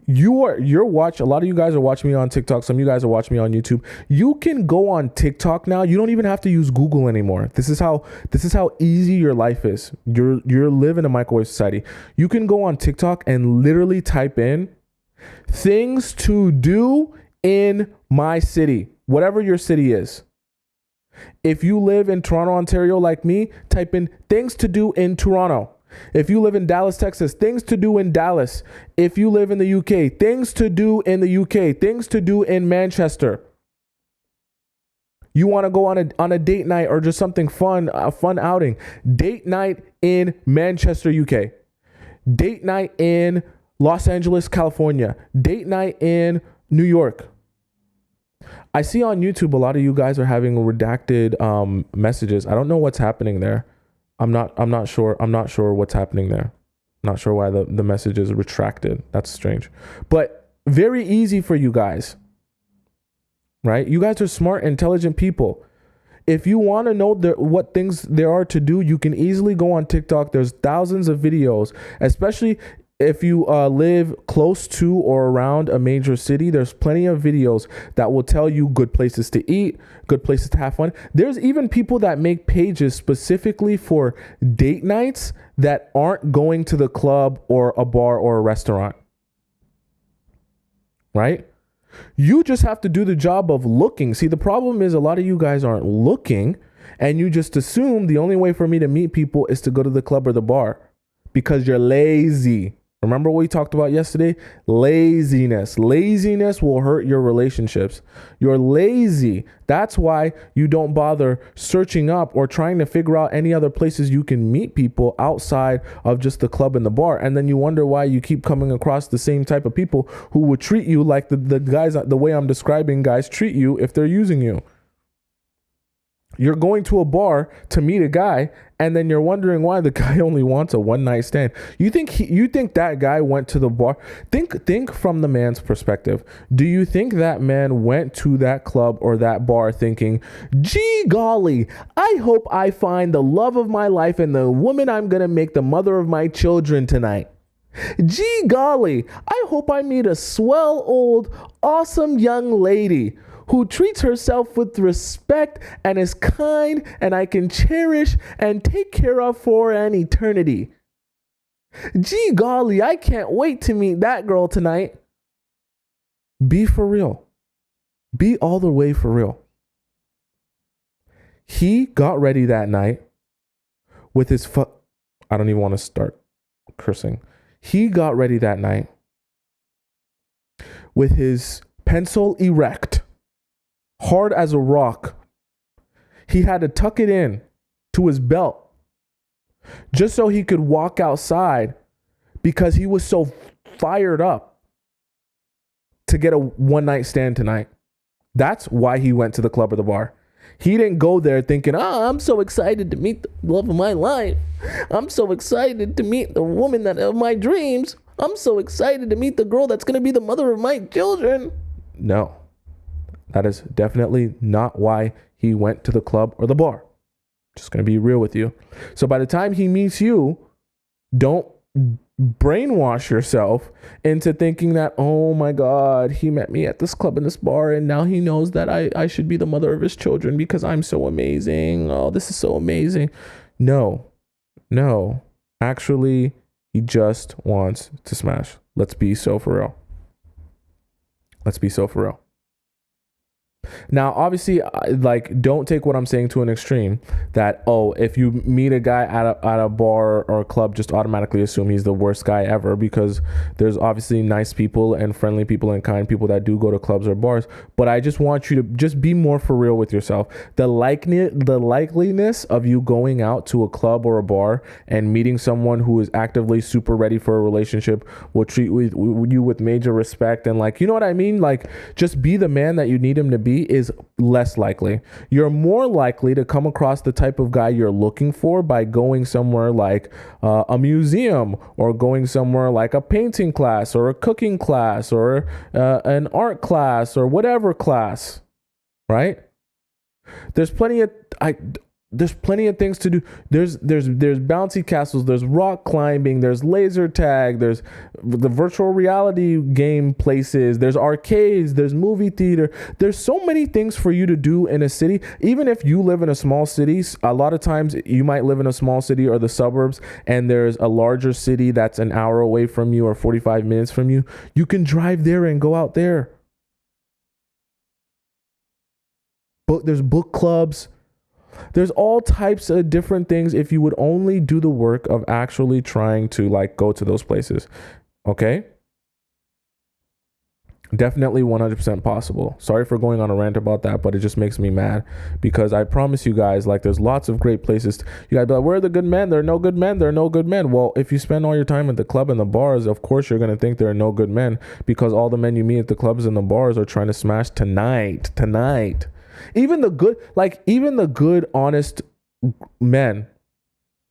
A lot of you guys are watching me on TikTok. Some of you guys are watching me on YouTube. You can go on TikTok now. You don't even have to use Google anymore. This is how easy your life is. You're living a microwave society. You can go on TikTok and literally type in things to do in my city, whatever your city is. If you live in Toronto, Ontario, like me, type in things to do in Toronto. If you live in Dallas, Texas, things to do in Dallas. If you live in the UK, things to do in the UK, things to do in Manchester. You want to go on a date night or just something fun, a fun outing. Date night in Manchester, UK. Date night in Los Angeles, California. Date night in New York. I see on YouTube a lot of you guys are having redacted messages. I don't know what's happening there. I'm not sure what's happening there. Not sure why the message is retracted. That's strange. But very easy for you guys. Right? You guys are smart, intelligent people. If you want to know what things there are to do, you can easily go on TikTok. There's thousands of videos, especially if you live close to or around a major city. There's plenty of videos that will tell you good places to eat, good places to have fun. There's even people that make pages specifically for date nights that aren't going to the club or a bar or a restaurant. Right? You just have to do the job of looking. See, the problem is a lot of you guys aren't looking, and you just assume the only way for me to meet people is to go to the club or the bar because you're lazy. Remember what we talked about yesterday? Laziness. Laziness will hurt your relationships. You're lazy. That's why you don't bother searching up or trying to figure out any other places you can meet people outside of just the club and the bar. And then you wonder why you keep coming across the same type of people who would treat you like the guys, the way I'm describing guys treat you if they're using you. You're going to a bar to meet a guy, and then you're wondering why the guy only wants a one-night stand. You think that guy went to the bar? Think from the man's perspective. Do you think that man went to that club or that bar thinking, gee golly, I hope I find the love of my life and the woman I'm gonna make the mother of my children tonight? Gee golly, I hope I meet a swell old awesome young lady who treats herself with respect and is kind and I can cherish and take care of for an eternity. Gee golly, I can't wait to meet that girl tonight. Be for real. Be all the way for real. He got ready that night with his I don't even want to start cursing. He got ready that night with his pencil erect, hard as a rock. He had to tuck it in to his belt just so he could walk outside because he was so fired up to get a one-night stand tonight. That's why he went to the club or the bar. He didn't go there thinking, I'm so excited to meet the love of my life. I'm so excited to meet the woman of my dreams. I'm so excited to meet the girl that's going to be the mother of my children. No. That is definitely not why he went to the club or the bar. Just going to be real with you. So by the time he meets you, don't brainwash yourself into thinking that, oh my God, he met me at this club and this bar and now he knows that I should be the mother of his children because I'm so amazing. Oh, this is so amazing. No. Actually, he just wants to smash. Let's be so for real. Now, obviously, like, don't take what I'm saying to an extreme that, if you meet a guy at a bar or a club, just automatically assume he's the worst guy ever, because there's obviously nice people and friendly people and kind people that do go to clubs or bars. But I just want you to just be more for real with yourself. The likeliness of you going out to a club or a bar and meeting someone who is actively super ready for a relationship, will treat you with major respect and, like, you know what I mean? Like, just be the man that you need him to be is less likely. You're more likely to come across the type of guy you're looking for by going somewhere like a museum, or going somewhere like a painting class or a cooking class or an art class or whatever class, right? There's plenty of things to do. There's bouncy castles, there's rock climbing, there's laser tag, there's the virtual reality game places, there's arcades, there's movie theater. There's so many things for you to do in a city. Even if you live in a small city, a lot of times you might live in a small city or the suburbs and there's a larger city that's an hour away from you or 45 minutes from you. You can drive there and go out there. There's book clubs. There's all types of different things if you would only do the work of actually trying to, like, go to those places. Okay? Definitely 100% possible. Sorry for going on a rant about that, but it just makes me mad, because I promise you guys, like, there's lots of great places. You guys be like, where are the good men? There are no good men. There are no good men. Well, if you spend all your time at the club and the bars, of course you're going to think there are no good men, because all the men you meet at the clubs and the bars are trying to smash tonight. Even the good, honest men,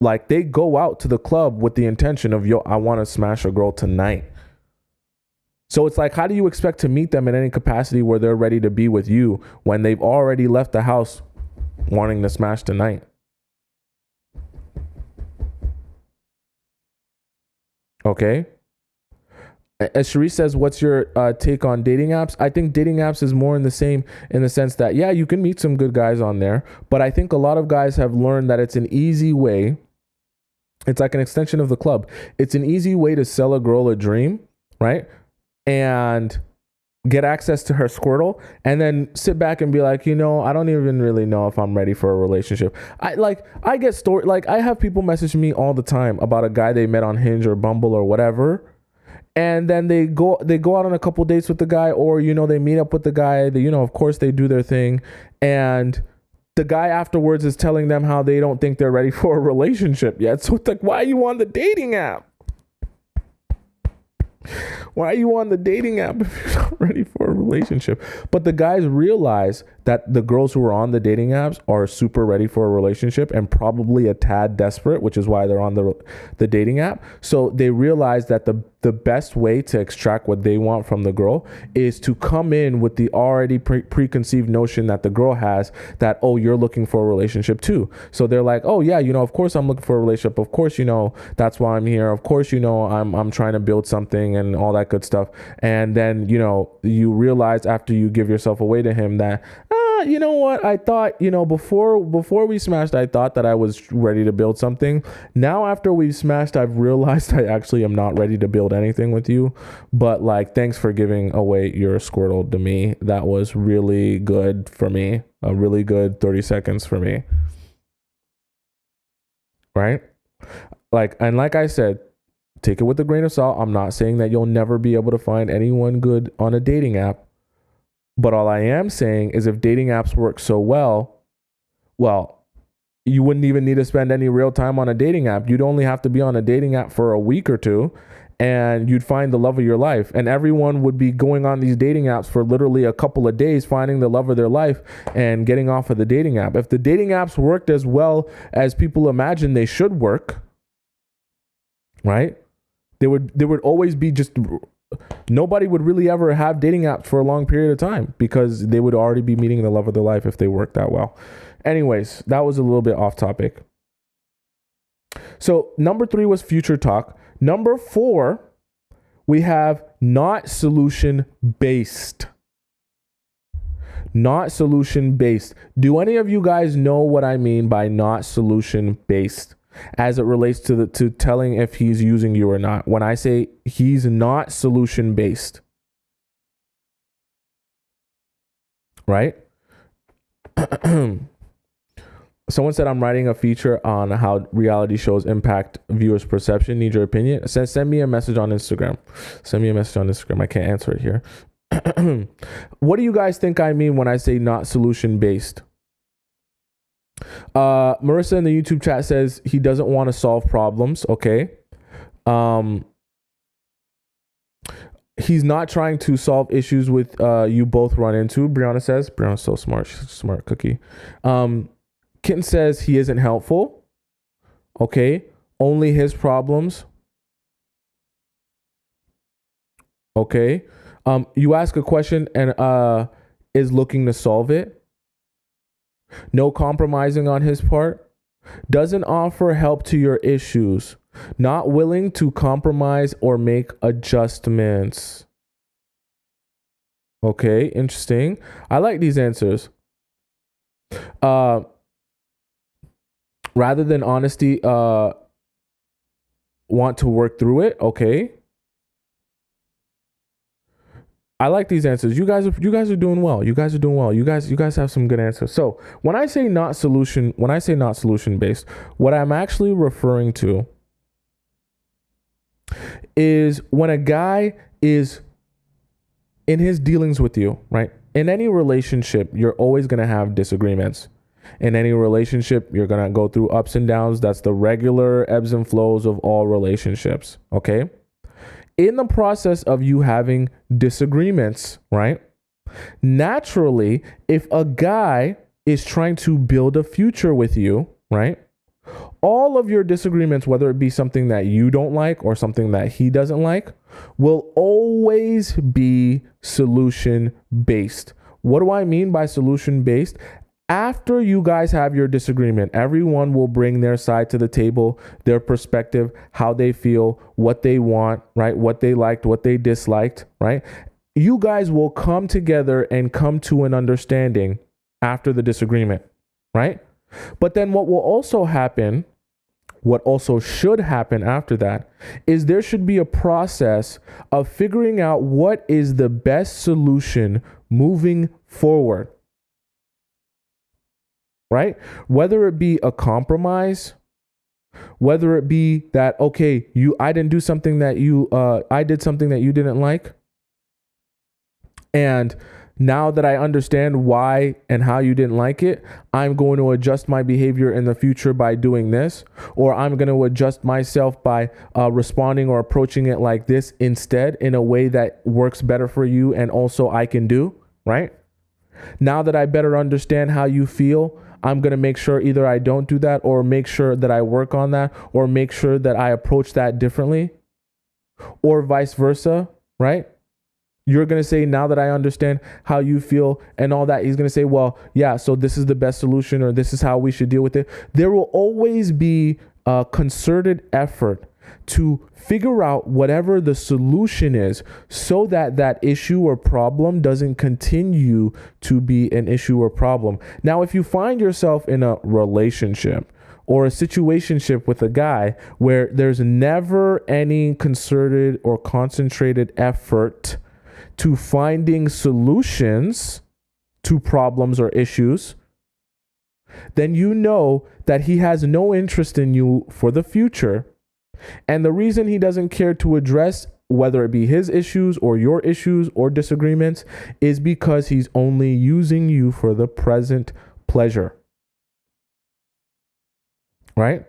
like, they go out to the club with the intention of, I want to smash a girl tonight. So it's like, how do you expect to meet them in any capacity where they're ready to be with you when they've already left the house wanting to smash tonight. Okay. As Sharice says, what's your take on dating apps? I think dating apps is more in the sense that, yeah, you can meet some good guys on there, but I think a lot of guys have learned that it's an easy way. It's like an extension of the club. It's an easy way to sell a girl a dream, right? And get access to her Squirtle, and then sit back and be like, I don't even really know if I'm ready for a relationship. I have people message me all the time about a guy they met on Hinge or Bumble or whatever. And then they go out on a couple dates with the guy, or, they meet up with the guy. They, of course they do their thing. And the guy afterwards is telling them how they don't think they're ready for a relationship yet. So it's like, why are you on the dating app? Why are you on the dating app if you're not ready for a relationship? But the guys realize that the girls who are on the dating apps are super ready for a relationship and probably a tad desperate, which is why they're on the dating app. So they realize that the best way to extract what they want from the girl is to come in with the already preconceived notion that the girl has that, oh, you're looking for a relationship too. So they're like, oh yeah, of course I'm looking for a relationship. Of course, that's why I'm here. Of course, I'm trying to build something and all that good stuff. And then, you realize after you give yourself away to him that, you know what? I thought, before we smashed, I thought that I was ready to build something. Now, after we've smashed, I've realized I actually am not ready to build anything with you. But thanks for giving away your Squirtle to me. That was really good for me. A really good 30 seconds for me. Right? Like I said, take it with a grain of salt. I'm not saying that you'll never be able to find anyone good on a dating app. But all I am saying is if dating apps work so well, you wouldn't even need to spend any real time on a dating app. You'd only have to be on a dating app for a week or two, and you'd find the love of your life. And everyone would be going on these dating apps for literally a couple of days, finding the love of their life and getting off of the dating app. If the dating apps worked as well as people imagine they should work, right? There would always be just... Nobody would really ever have dating apps for a long period of time because they would already be meeting the love of their life if they worked that well. Anyways, that was a little bit off topic. So number 3 was future talk. Number 4, we have not solution based. Not solution based. Do any of you guys know what I mean by not solution based? As it relates to telling if he's using you or not. When I say he's not solution based, right? Someone said I'm writing a feature on how reality shows impact viewers' perception. Need your opinion? Send me a message on Instagram. I can't answer it here. What do you guys think I mean when I say not solution based? Marissa in the YouTube chat says he doesn't want to solve problems. Okay. He's not trying to solve issues with you both run into. Brianna says. Brianna's so smart. She's a smart cookie. Kitten says he isn't helpful. Okay. Only his problems. Okay. You ask a question and is looking to solve it. No compromising on his part. Doesn't offer help to your issues. Not willing to compromise or make adjustments. Okay, interesting. I like these answers. Rather than honesty, want to work through it. Okay. I like these answers. You guys are doing well. You guys have some good answers. So when I say not solution based, what I'm actually referring to is when a guy is in his dealings with you, right? In any relationship, you're always going to have disagreements. In any relationship, you're going to go through ups and downs. That's the regular ebbs and flows of all relationships. Okay. In the process of you having disagreements, right? Naturally, if a guy is trying to build a future with you, right? All of your disagreements, whether it be something that you don't like or something that he doesn't like, will always be solution based. What do I mean by solution based? After you guys have your disagreement, everyone will bring their side to the table, their perspective, how they feel, what they want, right? What they liked, what they disliked, right? You guys will come together and come to an understanding after the disagreement, right? But then what will also happen, what also should happen after that, is there should be a process of figuring out what is the best solution moving forward. Right? Whether it be a compromise, whether it be that, okay, I did something that you didn't like. And now that I understand why and how you didn't like it, I'm going to adjust my behavior in the future by doing this, or I'm going to adjust myself by responding or approaching it like this instead, in a way that works better for you and also I can do, right? Now that I better understand how you feel, I'm going to make sure either I don't do that, or make sure that I work on that, or make sure that I approach that differently, or vice versa, right? You're going to say, now that I understand how you feel and all that, he's going to say, well, yeah, so this is the best solution, or this is how we should deal with it. There will always be a concerted effort to figure out whatever the solution is, so that that issue or problem doesn't continue to be an issue or problem. Now, if you find yourself in a relationship or a situationship with a guy where there's never any concerted or concentrated effort to finding solutions to problems or issues, then you know that he has no interest in you for the future. And the reason he doesn't care to address whether it be his issues or your issues or disagreements is because he's only using you for the present pleasure. Right?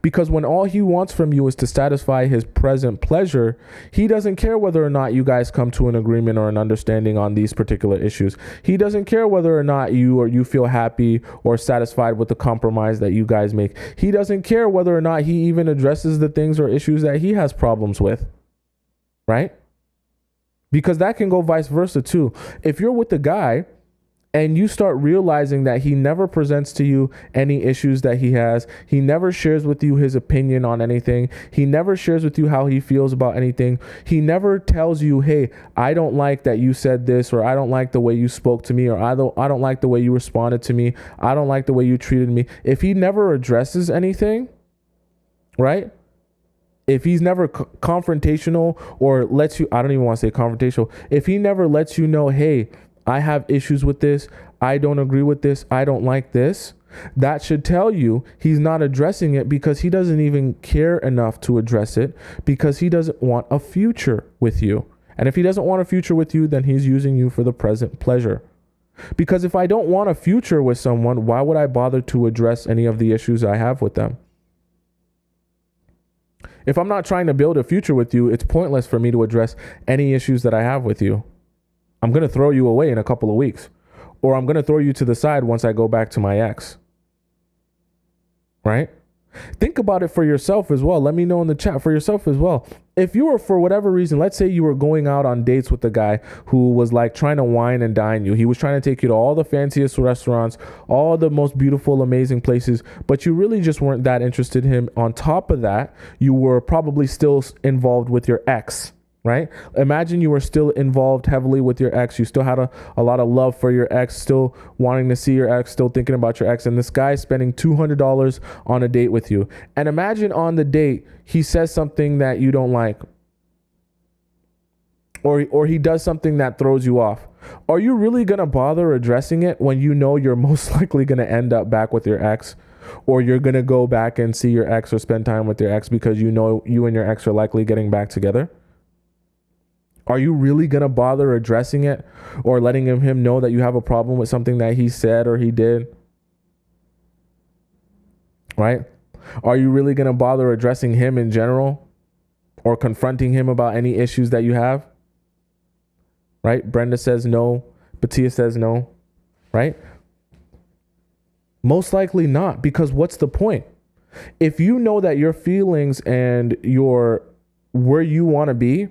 Because when all he wants from you is to satisfy his present pleasure, he doesn't care whether or not you guys come to an agreement or an understanding on these particular issues. He doesn't care whether or not you feel happy or satisfied with the compromise that you guys make. He doesn't care whether or not he even addresses the things or issues that he has problems with. Right? Because that can go vice versa too. If you're with the guy and you start realizing that he never presents to you any issues that he has, he never shares with you his opinion on anything, he never shares with you how he feels about anything, he never tells you, hey, I don't like that you said this, or I don't like the way you spoke to me, or I don't like the way you responded to me, I don't like the way you treated me. If he never addresses anything, right? If he's never confrontational, or lets you, I don't even want to say confrontational, if he never lets you know, hey, I have issues with this, I don't agree with this, I don't like this, that should tell you he's not addressing it because he doesn't even care enough to address it, because he doesn't want a future with you. And if he doesn't want a future with you, then he's using you for the present pleasure. Because if I don't want a future with someone, why would I bother to address any of the issues I have with them? If I'm not trying to build a future with you, it's pointless for me to address any issues that I have with you. I'm going to throw you away in a couple of weeks, or I'm going to throw you to the side once I go back to my ex. Right? Think about it for yourself as well. Let me know in the chat for yourself as well. If you were, for whatever reason, let's say you were going out on dates with a guy who was like trying to wine and dine you. He was trying to take you to all the fanciest restaurants, all the most beautiful, amazing places, but you really just weren't that interested in him. On top of that, you were probably still involved with your ex. Right? Imagine you were still involved heavily with your ex. You still had a lot of love for your ex, still wanting to see your ex, still thinking about your ex. And this guy's spending $200 on a date with you. And imagine on the date, he says something that you don't like, or he does something that throws you off. Are you really going to bother addressing it when you know you're most likely going to end up back with your ex? Or you're going to go back and see your ex or spend time with your ex because you know you and your ex are likely getting back together? Are you really going to bother addressing it or letting him know that you have a problem with something that he said or he did? Right? Are you really going to bother addressing him in general or confronting him about any issues that you have? Right? Brenda says no. Batia says no. Right? Most likely not, because what's the point? If you know that your feelings and where you want to be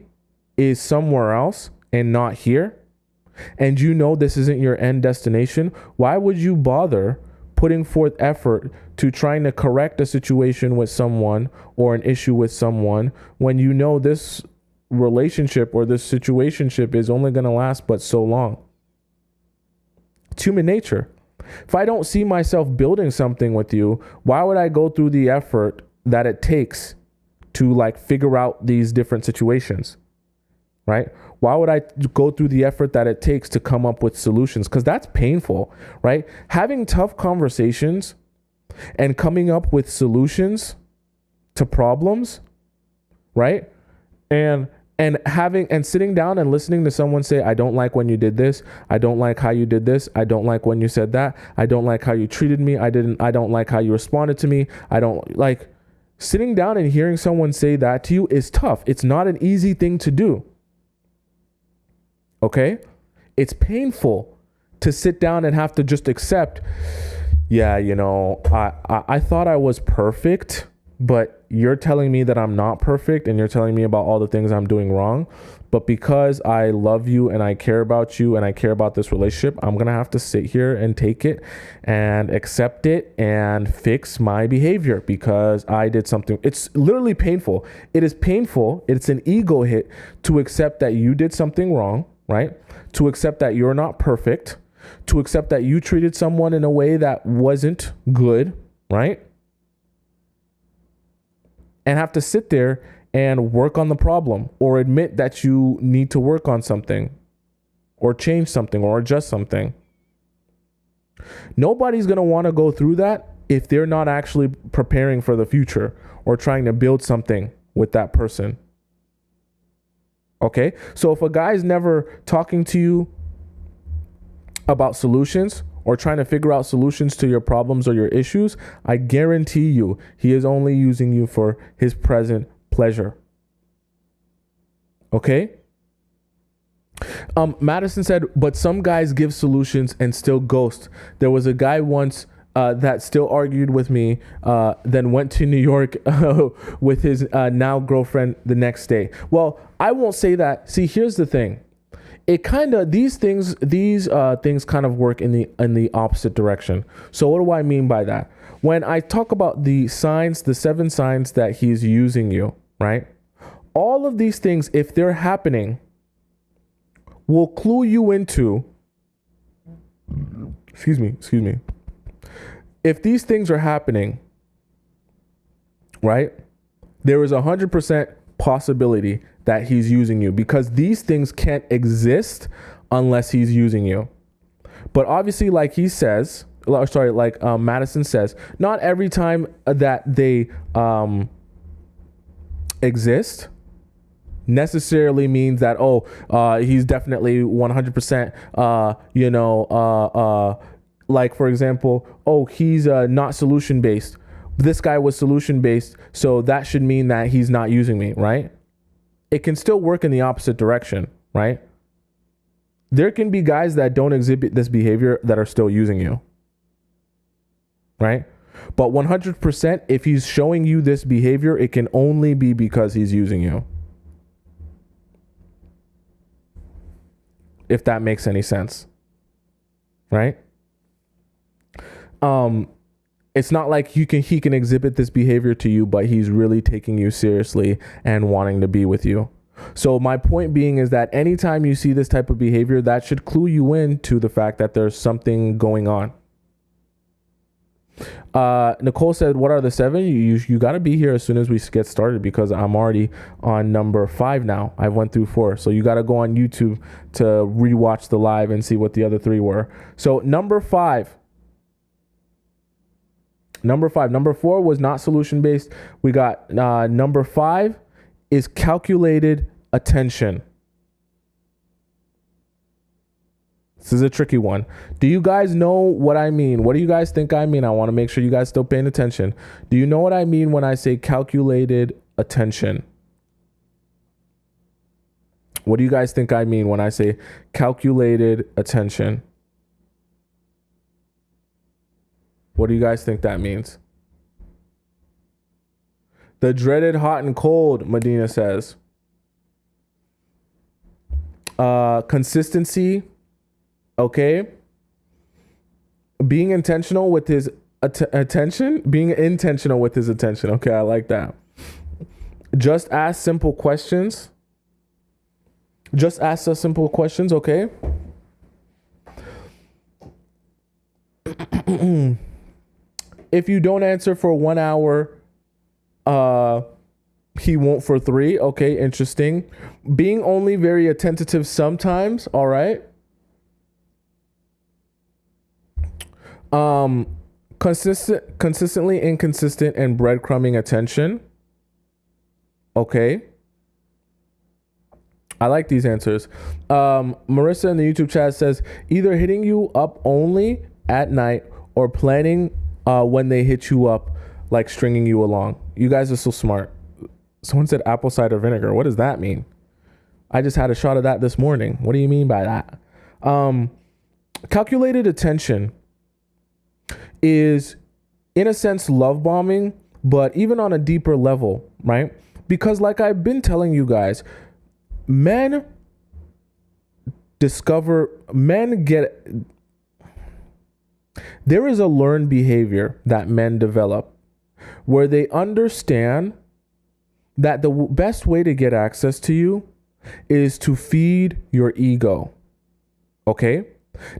is somewhere else and not here, and you know this isn't your end destination, why would you bother putting forth effort to trying to correct a situation with someone or an issue with someone when you know this relationship or this situationship is only going to last but so long? It's human nature. If I don't see myself building something with you, why would I go through the effort that it takes to like figure out these different situations, right? Why would I go through the effort that it takes to come up with solutions? Because that's painful, right? Having tough conversations and coming up with solutions to problems, right? And sitting down and listening to someone say, I don't like when you did this. I don't like how you did this. I don't like when you said that. I don't like how you treated me. I don't like how you responded to me. I don't like. Sitting down and hearing someone say that to you is tough. It's not an easy thing to do. Okay? It's painful to sit down and have to just accept, yeah, you know, I thought I was perfect, but you're telling me that I'm not perfect and you're telling me about all the things I'm doing wrong. But because I love you and I care about you and I care about this relationship, I'm going to have to sit here and take it and accept it and fix my behavior because I did something. It's literally painful. It is painful. It's an ego hit to accept that you did something wrong, right? To accept that you're not perfect, to accept that you treated someone in a way that wasn't good, right? And have to sit there and work on the problem or admit that you need to work on something or change something or adjust something. Nobody's going to want to go through that if they're not actually preparing for the future or trying to build something with that person. Okay? So if a guy's never talking to you about solutions or trying to figure out solutions to your problems or your issues, I guarantee you he is only using you for his present pleasure. Okay? Madison said, but some guys give solutions and still ghost. There was a guy once that still argued with me, then went to New York with his now girlfriend the next day. Well, I won't say that. See, here's the thing. It kind of, these things kind of work in the opposite direction. So what do I mean by that? When I talk about the signs, the 7 signs that he's using you, right? All of these things, if they're happening, will clue you into, excuse me. If these things are happening, right? There is 100% possibility that he's using you because these things can't exist unless he's using you. But obviously, like he says, like Madison says, not every time that they exist necessarily means that, he's definitely 100%, like, for example, he's not solution based. This guy was solution based, so that should mean that he's not using me, right? It can still work in the opposite direction, right? There can be guys that don't exhibit this behavior that are still using you, right? But 100%, if he's showing you this behavior, it can only be because he's using you. If that makes any sense, right? It's not like he can exhibit this behavior to you, but he's really taking you seriously and wanting to be with you. So my point being is that anytime you see this type of behavior, that should clue you in to the fact that there's something going on. Nicole said, what are the 7? You got to be here as soon as we get started because I'm already on number 5 now. I went through 4. So you got to go on YouTube to rewatch the live and see what the other 3 were. So number 5. Number 4 was not solution based. We got number 5 is calculated attention. This is a tricky one. Do you guys know what I mean? What do you guys think I mean? I want to make sure you guys still paying attention. Do you know what I mean when I say calculated attention? What do you guys think I mean when I say calculated attention? What do you guys think that means? The dreaded hot and cold, Medina says. Consistency, Okay. Being intentional with his attention. Being intentional with his attention. Okay, I like that. Just ask simple questions. Just ask us simple questions, okay? If you don't answer for 1 hour, he won't for 3. Okay, interesting. Being only very attentive sometimes, all right? Consistently inconsistent and breadcrumbing attention. Okay. I like these answers. Marissa in the YouTube chat says either hitting you up only at night or planning when they hit you up, like stringing you along. You guys are so smart. Someone said apple cider vinegar. What does that mean? I just had a shot of that this morning. What do you mean by that? Calculated attention is, in a sense, love bombing, but even on a deeper level, right? Because like I've been telling you guys, men get, there is a learned behavior that men develop where they understand that the best way to get access to you is to feed your ego. Okay?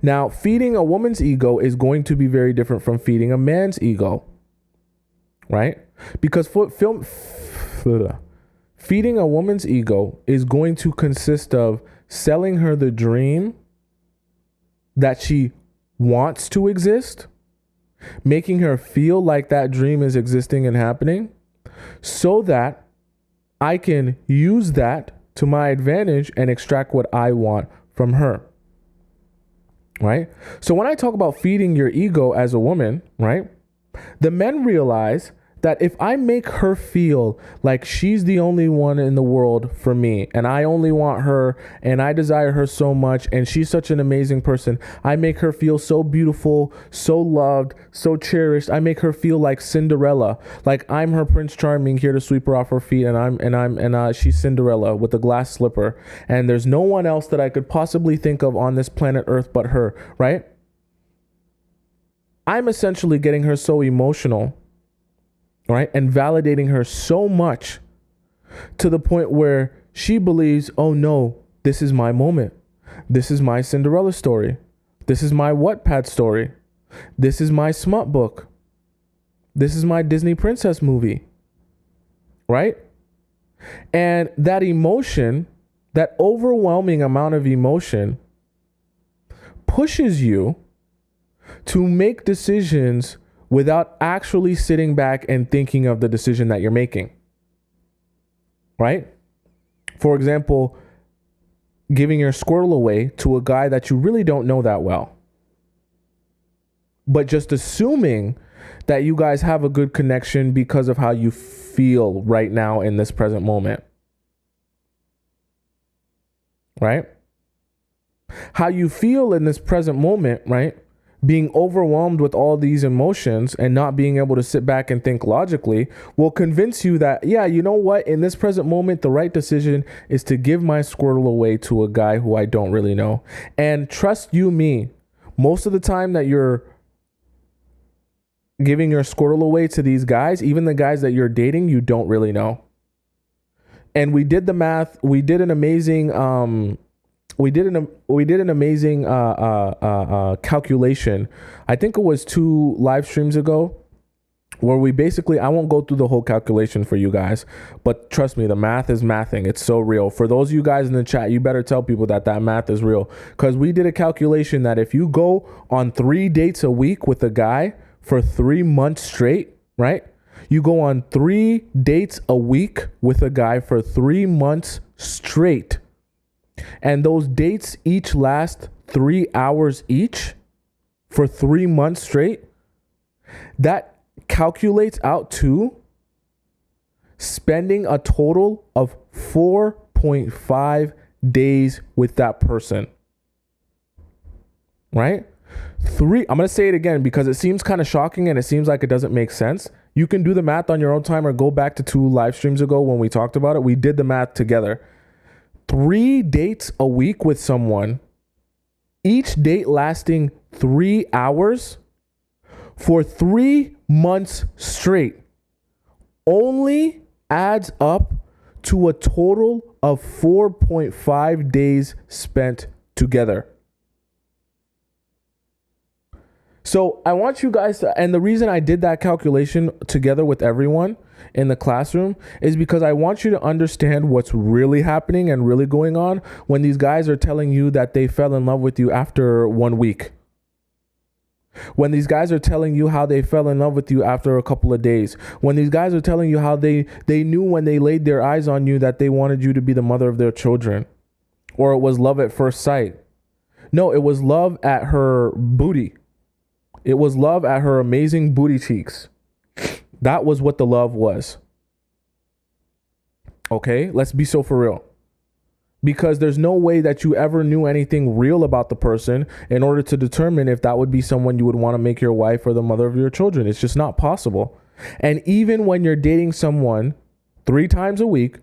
Now, feeding a woman's ego is going to be very different from feeding a man's ego, right? Because feeding a woman's ego is going to consist of selling her the dream that she wants to exist, making her feel like that dream is existing and happening, so that I can use that to my advantage and extract what I want from her. Right? So when I talk about feeding your ego as a woman, right? The men realize that if I make her feel like she's the only one in the world for me, and I only want her, and I desire her so much, and she's such an amazing person, I make her feel so beautiful, so loved, so cherished. I make her feel like Cinderella, like I'm her Prince Charming here to sweep her off her feet, and she's Cinderella with a glass slipper, and there's no one else that I could possibly think of on this planet Earth but her, right? I'm essentially getting her so emotional, right? And validating her so much to the point where she believes, oh no, this is my moment. This is my Cinderella story. This is my Wattpad story. This is my smut book. This is my Disney princess movie, right? And that emotion, that overwhelming amount of emotion, pushes you to make decisions without actually sitting back and thinking of the decision that you're making, right? For example, giving your squirrel away to a guy that you really don't know that well, but just assuming that you guys have a good connection because of how you feel right now in this present moment, right? How you feel in this present moment, right? Being overwhelmed with all these emotions and not being able to sit back and think logically will convince you that, yeah, you know what? In this present moment, the right decision is to give my squirrel away to a guy who I don't really know. And trust you me, most of the time that you're giving your squirrel away to these guys, even the guys that you're dating, you don't really know. And we did the math. We did an amazing calculation. I think it was 2 live streams ago, where we basically, I won't go through the whole calculation for you guys, but trust me, the math is mathing. It's so real. For those of you guys in the chat, you better tell people that math is real, because we did a calculation that if you go on 3 dates a week with a guy for 3 months straight, right? You go on 3 dates a week with a guy for 3 months straight, and those dates each last 3 hours each for 3 months straight, that calculates out to spending a total of 4.5 days with that person, right? I'm going to say it again because it seems kind of shocking and it seems like it doesn't make sense. You can do the math on your own time or go back to 2 live streams ago when we talked about it. We did the math together. 3 dates a week with someone each date lasting 3 hours for 3 months straight only adds up to a total of 4.5 days spent together. So I want you guys to, and the reason I did that calculation together with everyone in the classroom is because I want you to understand what's really happening and really going on when these guys are telling you that they fell in love with you after 1 week. When these guys are telling you how they fell in love with you after a couple of days. When these guys are telling you how they knew when they laid their eyes on you that they wanted you to be the mother of their children. Or it was love at first sight. No, it was love at her booty. It was love at her amazing booty cheeks. That was what the love was. Okay, let's be so for real. Because there's no way that you ever knew anything real about the person in order to determine if that would be someone you would want to make your wife or the mother of your children. It's just not possible. And even when you're dating someone 3 times a week,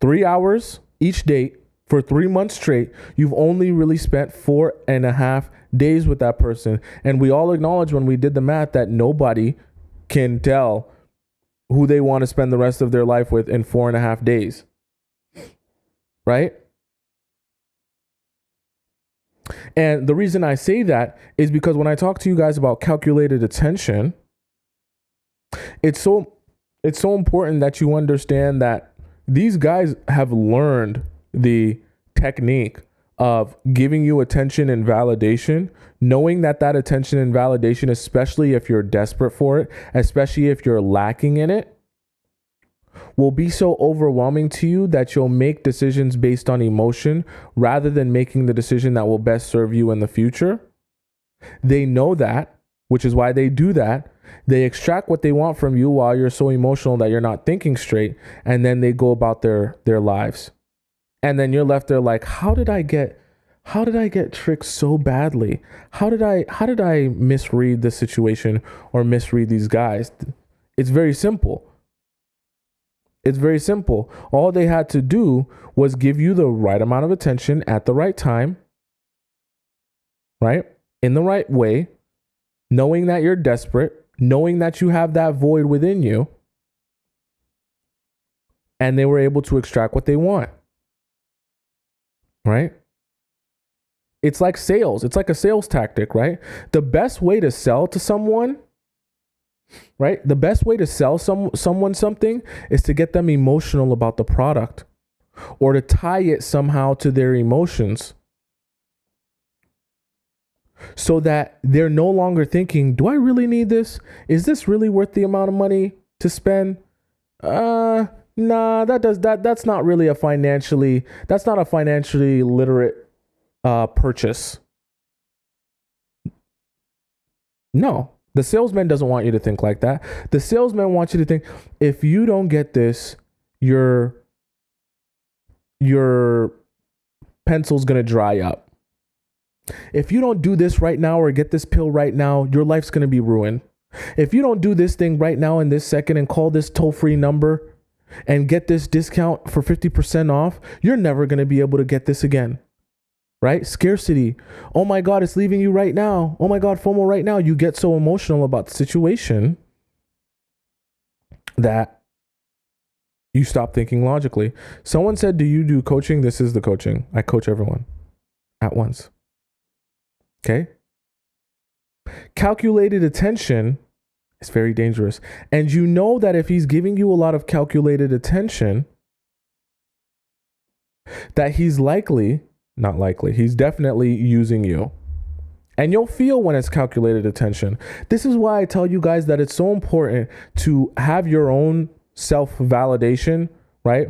3 hours each date for 3 months straight, you've only really spent 4.5 days with that person. And we all acknowledge when we did the math that nobody can tell who they want to spend the rest of their life with in 4.5 days. Right? And the reason I say that is because when I talk to you guys about calculated attention, it's so important that you understand that these guys have learned the technique of giving you attention and validation, knowing that attention and validation, especially if you're desperate for it, especially if you're lacking in it, will be so overwhelming to you that you'll make decisions based on emotion rather than making the decision that will best serve you in the future. They know that, which is why they do that. They extract what they want from you while you're so emotional that you're not thinking straight, and then they go about their lives. And then you're left there like, how did I get tricked so badly? How did I misread the situation or misread these guys? It's very simple. It's very simple. All they had to do was give you the right amount of attention at the right time, right? In the right way, knowing that you're desperate, knowing that you have that void within you, and they were able to extract what they want, right? It's like sales. It's like a sales tactic, right? The best way to sell to someone, right? The best way to sell someone something is to get them emotional about the product or to tie it somehow to their emotions so that they're no longer thinking, do I really need this? Is this really worth the amount of money to spend? Nah, that's not really a financially literate purchase. No. The salesman doesn't want you to think like that. The salesman wants you to think, if you don't get this, your pencil's going to dry up. If you don't do this right now or get this pill right now, your life's going to be ruined. If you don't do this thing right now in this second and call this toll-free number and get this discount for 50% off, you're never going to be able to get this again. Right? Scarcity. Oh my God, it's leaving you right now. Oh my God, FOMO right now. You get so emotional about the situation that you stop thinking logically. Someone said, do you do coaching? This is the coaching. I coach everyone at once. Okay? Calculated attention is very dangerous. And you know that if he's giving you a lot of calculated attention, that he's he's definitely using you. And you'll feel when it's calculated attention. This is why I tell you guys that it's so important to have your own self-validation, right?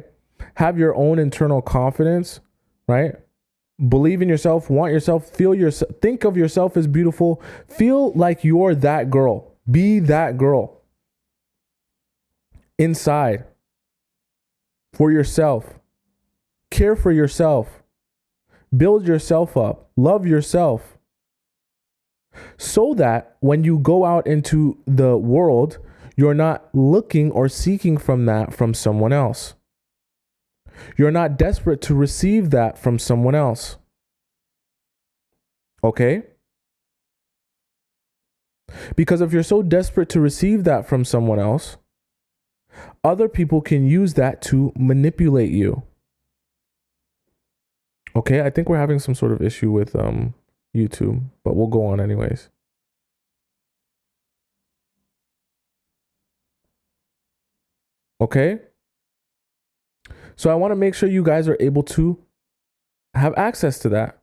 Have your own internal confidence, right? Believe in yourself, want yourself, think of yourself as beautiful. Feel like you're that girl. Be that girl. Inside. For yourself. Care for yourself. Build yourself up. Love yourself. So that when you go out into the world, you're not looking or seeking from someone else. You're not desperate to receive that from someone else. Okay? Because if you're so desperate to receive that from someone else, other people can use that to manipulate you. Okay, I think we're having some sort of issue with YouTube, but we'll go on anyways. Okay? So I want to make sure you guys are able to have access to that.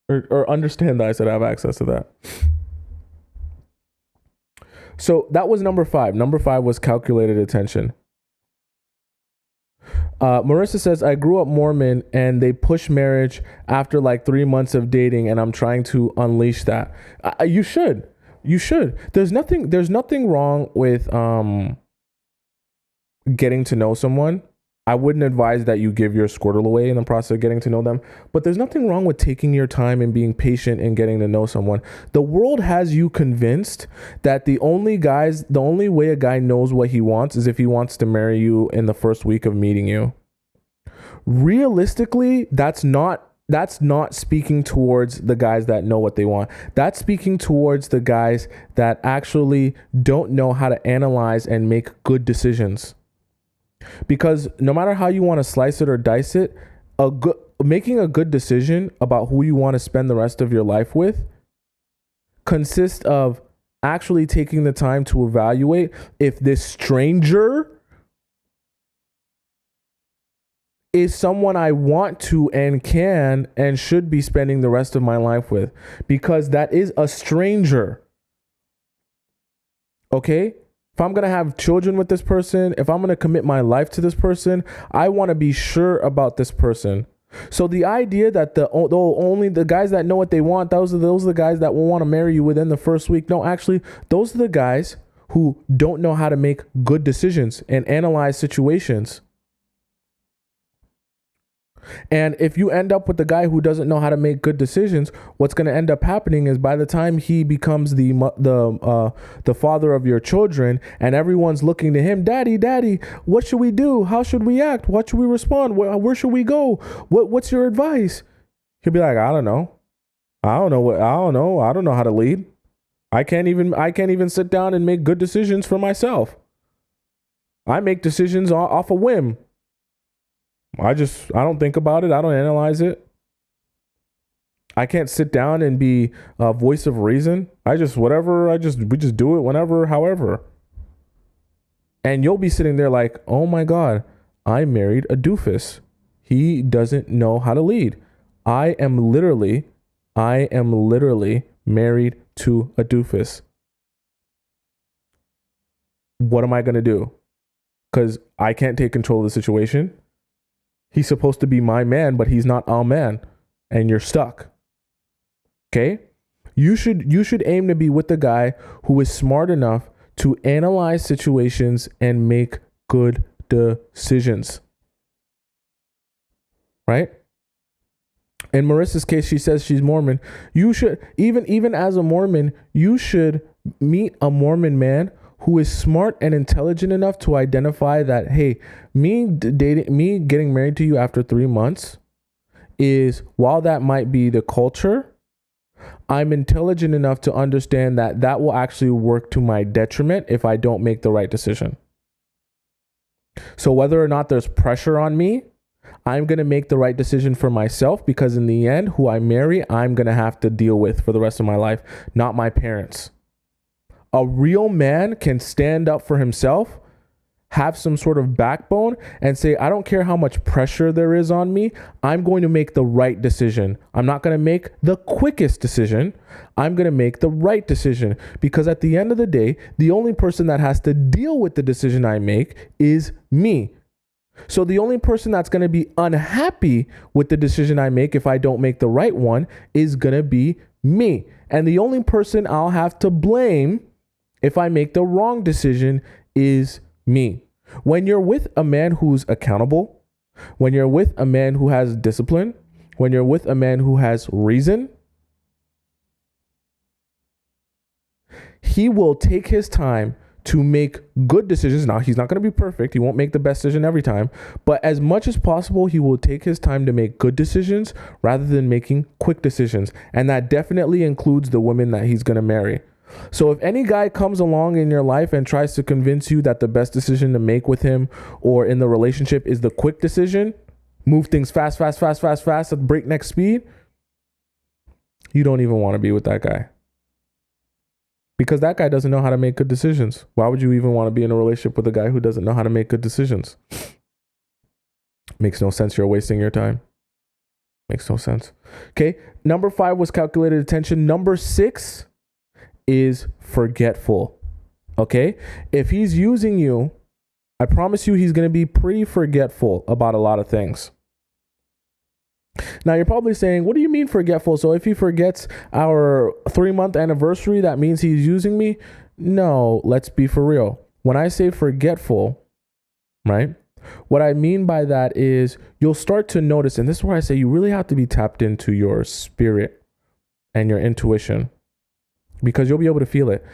Or understand that I said have access to that. So that was number 5. Number 5 was calculated attention. Marissa says, I grew up Mormon and they push marriage after like 3 months of dating, and I'm trying to unleash that. You should. There's nothing wrong with getting to know someone. I wouldn't advise that you give your squirtle away in the process of getting to know them, but there's nothing wrong with taking your time and being patient and getting to know someone. The world has you convinced that the only way a guy knows what he wants is if he wants to marry you in the first week of meeting you. Realistically, that's not speaking towards the guys that know what they want. That's speaking towards the guys that actually don't know how to analyze and make good decisions. Because no matter how you want to slice it or dice it, making a good decision about who you want to spend the rest of your life with consists of actually taking the time to evaluate if this stranger is someone I want to and can and should be spending the rest of my life with, because that is a stranger. Okay? If I'm going to have children with this person, if I'm going to commit my life to this person, I want to be sure about this person. So the idea that only the guys that know what they want, those are the guys that will want to marry you within the first week. No, actually, those are the guys who don't know how to make good decisions and analyze situations. And if you end up with the guy who doesn't know how to make good decisions, what's going to end up happening is by the time he becomes the father of your children and everyone's looking to him, daddy, what should we do? How should we act? What should we respond? Where should we go? What's your advice? He'll be like, I don't know. I don't know how to lead. I can't even sit down and make good decisions for myself. I make decisions off a whim. I don't think about it. I don't analyze it. I can't sit down and be a voice of reason. We just do it whenever, however. And you'll be sitting there like, oh my God, I married a doofus. He doesn't know how to lead. I am literally married to a doofus. What am I going to do? Because I can't take control of the situation. He's supposed to be my man, but he's not our man, and you're stuck. Okay? You should aim to be with the guy who is smart enough to analyze situations and make good decisions. Right? In Marissa's case, she says she's Mormon. You should, even as a Mormon, you should meet a Mormon man who is smart and intelligent enough to identify that, hey, me getting married to you after 3 months is, while that might be the culture, I'm intelligent enough to understand that will actually work to my detriment if I don't make the right decision. So whether or not there's pressure on me, I'm going to make the right decision for myself, because in the end, who I marry, I'm going to have to deal with for the rest of my life, not my parents. A real man can stand up for himself, have some sort of backbone, and say, I don't care how much pressure there is on me, I'm going to make the right decision. I'm not going to make the quickest decision. I'm going to make the right decision, because at the end of the day, the only person that has to deal with the decision I make is me. So the only person that's going to be unhappy with the decision I make if I don't make the right one is going to be me. And the only person I'll have to blame if I make the wrong decision is me. When you're with a man who's accountable, when you're with a man who has discipline, when you're with a man who has reason, he will take his time to make good decisions. Now, he's not going to be perfect. He won't make the best decision every time, but as much as possible, he will take his time to make good decisions rather than making quick decisions. And that definitely includes the women that he's going to marry. So if any guy comes along in your life and tries to convince you that the best decision to make with him or in the relationship is the quick decision, move things fast at breakneck speed, you don't even want to be with that guy. Because that guy doesn't know how to make good decisions. Why would you even want to be in a relationship with a guy who doesn't know how to make good decisions? Makes no sense. You're wasting your time. Makes no sense. Okay. Number 5 was calculated attention. Number 6 is forgetful. Okay. If he's using you, I promise you he's going to be pretty forgetful about a lot of things. Now you're probably saying, what do you mean forgetful? So if he forgets our 3-month anniversary, that means he's using me? No, let's be for real. When I say forgetful, right? What I mean by that is you'll start to notice, and this is where I say you really have to be tapped into your spirit and your intuition, because you'll be able to feel it.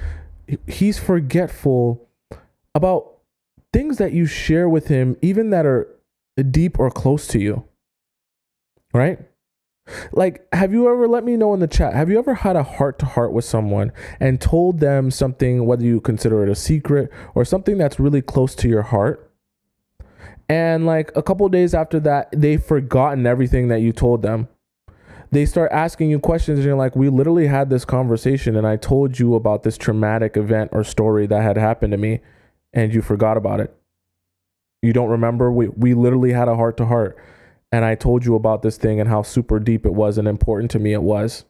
He's forgetful about things that you share with him, even that are deep or close to you. Right? Like, have you ever, let me know in the chat, have you ever had a heart to heart with someone and told them something, whether you consider it a secret or something that's really close to your heart? And like a couple of days after that, they've forgotten everything that you told them. They start asking you questions and you're like, we literally had this conversation and I told you about this traumatic event or story that had happened to me and you forgot about it. You don't remember? We literally had a heart to heart. And I told you about this thing and how super deep it was and important to me it was.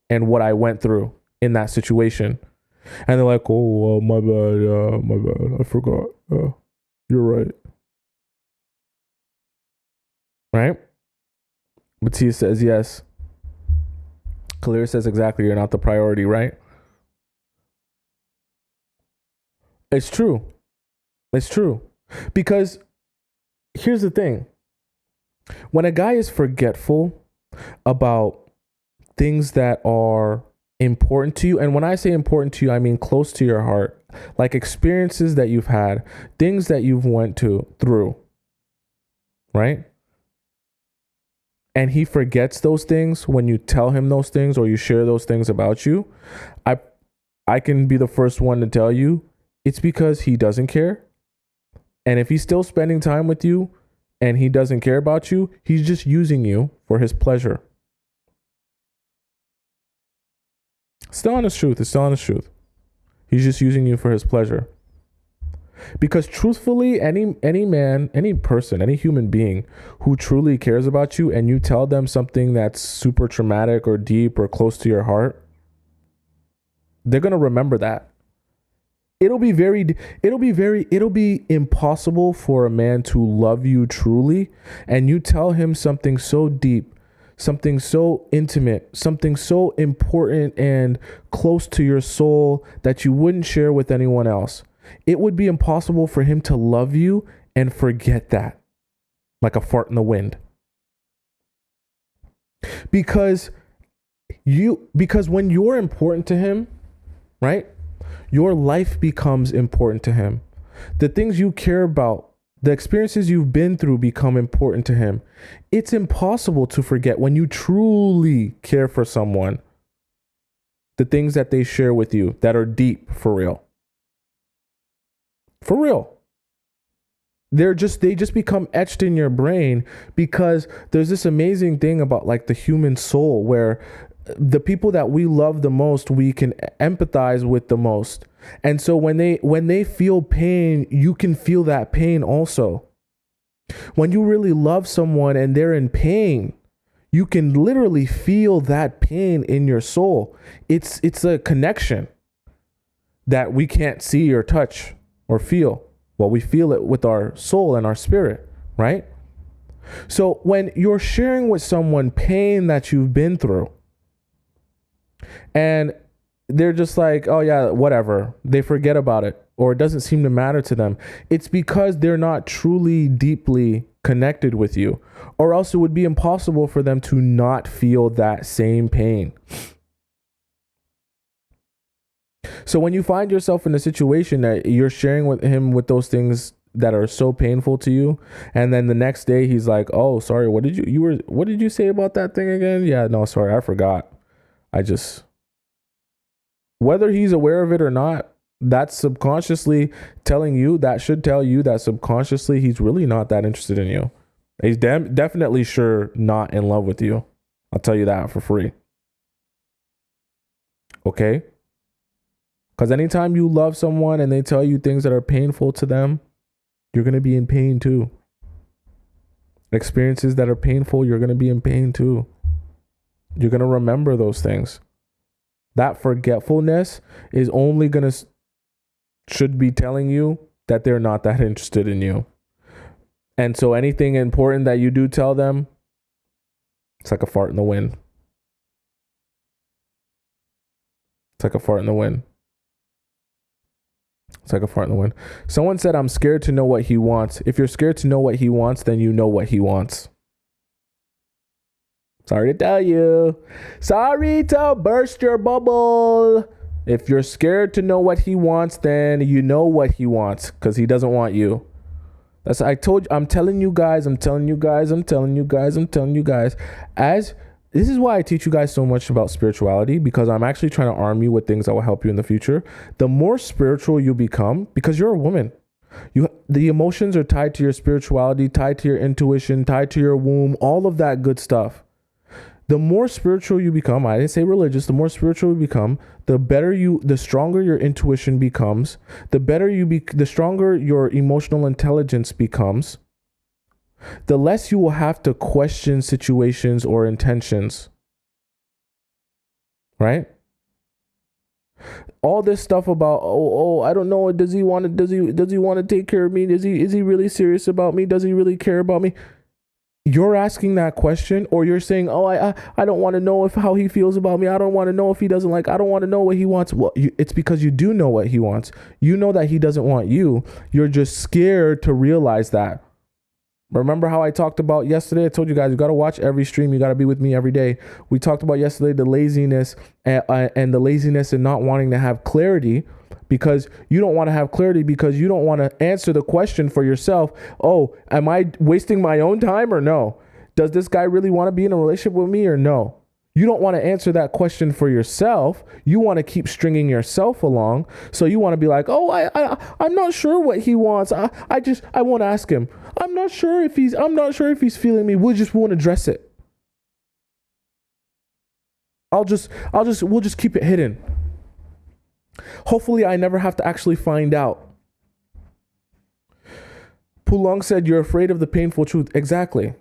And what I went through in that situation. And they're like, oh, my bad. I forgot. You're right. Right? But Tia says yes. Kalir says exactly, you're not the priority, right? It's true. It's true. Because here's the thing. When a guy is forgetful about things that are important to you, and when I say important to you, I mean close to your heart, like experiences that you've had, things that you've went through, right? And he forgets those things when you tell him those things or you share those things about you, I can be the first one to tell you it's because he doesn't care. And if he's still spending time with you, and he doesn't care about you, he's just using you for his pleasure. It's the honest truth. It's the honest truth. He's just using you for his pleasure. Because truthfully, any man, any person, any human being who truly cares about you and you tell them something that's super traumatic or deep or close to your heart, they're going to remember that. It'll be impossible for a man to love you truly and you tell him something so deep, something so intimate, something so important and close to your soul that you wouldn't share with anyone else. It would be impossible for him to love you and forget that, like a fart in the wind. Because when you're important to him, right? Your life becomes important to him. The things you care about, the experiences you've been through become important to him. It's impossible to forget when you truly care for someone, the things that they share with you that are deep for real. For real. They just become etched in your brain because there's this amazing thing about like the human soul where the people that we love the most, we can empathize with the most. And so when they feel pain, you can feel that pain also. When you really love someone and they're in pain, you can literally feel that pain in your soul. It's a connection that we can't see or touch or feel. Well, we feel it with our soul and our spirit, right? So when you're sharing with someone pain that you've been through, and they're just like, oh yeah, whatever. They forget about it or it doesn't seem to matter to them. It's because they're not truly deeply connected with you, or else it would be impossible for them to not feel that same pain. So when you find yourself in a situation that you're sharing with him with those things that are so painful to you, and then the next day he's like, "Oh, sorry, what did what did you say about that thing again?" Yeah, no, sorry, I forgot. I just, whether he's aware of it or not, that's subconsciously telling you, that should tell you that subconsciously he's really not that interested in you. He's definitely sure not in love with you. I'll tell you that for free. Okay? Because anytime you love someone and they tell you things that are painful to them, you're going to be in pain too. Experiences that are painful, you're going to be in pain too. You're going to remember those things. That forgetfulness is only going to, should be telling you that they're not that interested in you. And so anything important that you do tell them, it's like a fart in the wind. It's like a fart in the wind. It's like a fart in the wind. Someone said, I'm scared to know what he wants. If you're scared to know what he wants, then you know what he wants. Sorry to tell you. Sorry to burst your bubble. If you're scared to know what he wants, then you know what he wants, because he doesn't want you. I'm telling you guys. As this is why I teach you guys so much about spirituality, because I'm actually trying to arm you with things that will help you in the future. The more spiritual you become, because you're a woman, the emotions are tied to your spirituality, tied to your intuition, tied to your womb, all of that good stuff. The more spiritual you become, I didn't say religious, the more spiritual you become, the stronger your intuition becomes, the stronger your emotional intelligence becomes, the less you will have to question situations or intentions. Right? All this stuff about, I don't know, does he want to take care of me? Is he really serious about me? Does he really care about me? You're asking that question, or you're saying, I don't want to know how he feels about me. I don't want to know if he doesn't I don't want to know what he wants. Well, it's because you do know what he wants. You know that he doesn't want you. You're just scared to realize that. Remember how I talked about yesterday? I told you guys, you got to watch every stream. You got to be with me every day. We talked about yesterday the laziness and the laziness and not wanting to have clarity, because you don't want to have clarity because you don't want to answer the question for yourself. Oh, am I wasting my own time or no? Does this guy really want to be in a relationship with me or no? You don't want to answer that question for yourself. You want to keep stringing yourself along. So you want to be like, I'm not sure what he wants. I won't ask him. I'm not sure if he's feeling me. We won't address it. We'll just keep it hidden. Hopefully I never have to actually find out. Pulong said, you're afraid of the painful truth. Exactly.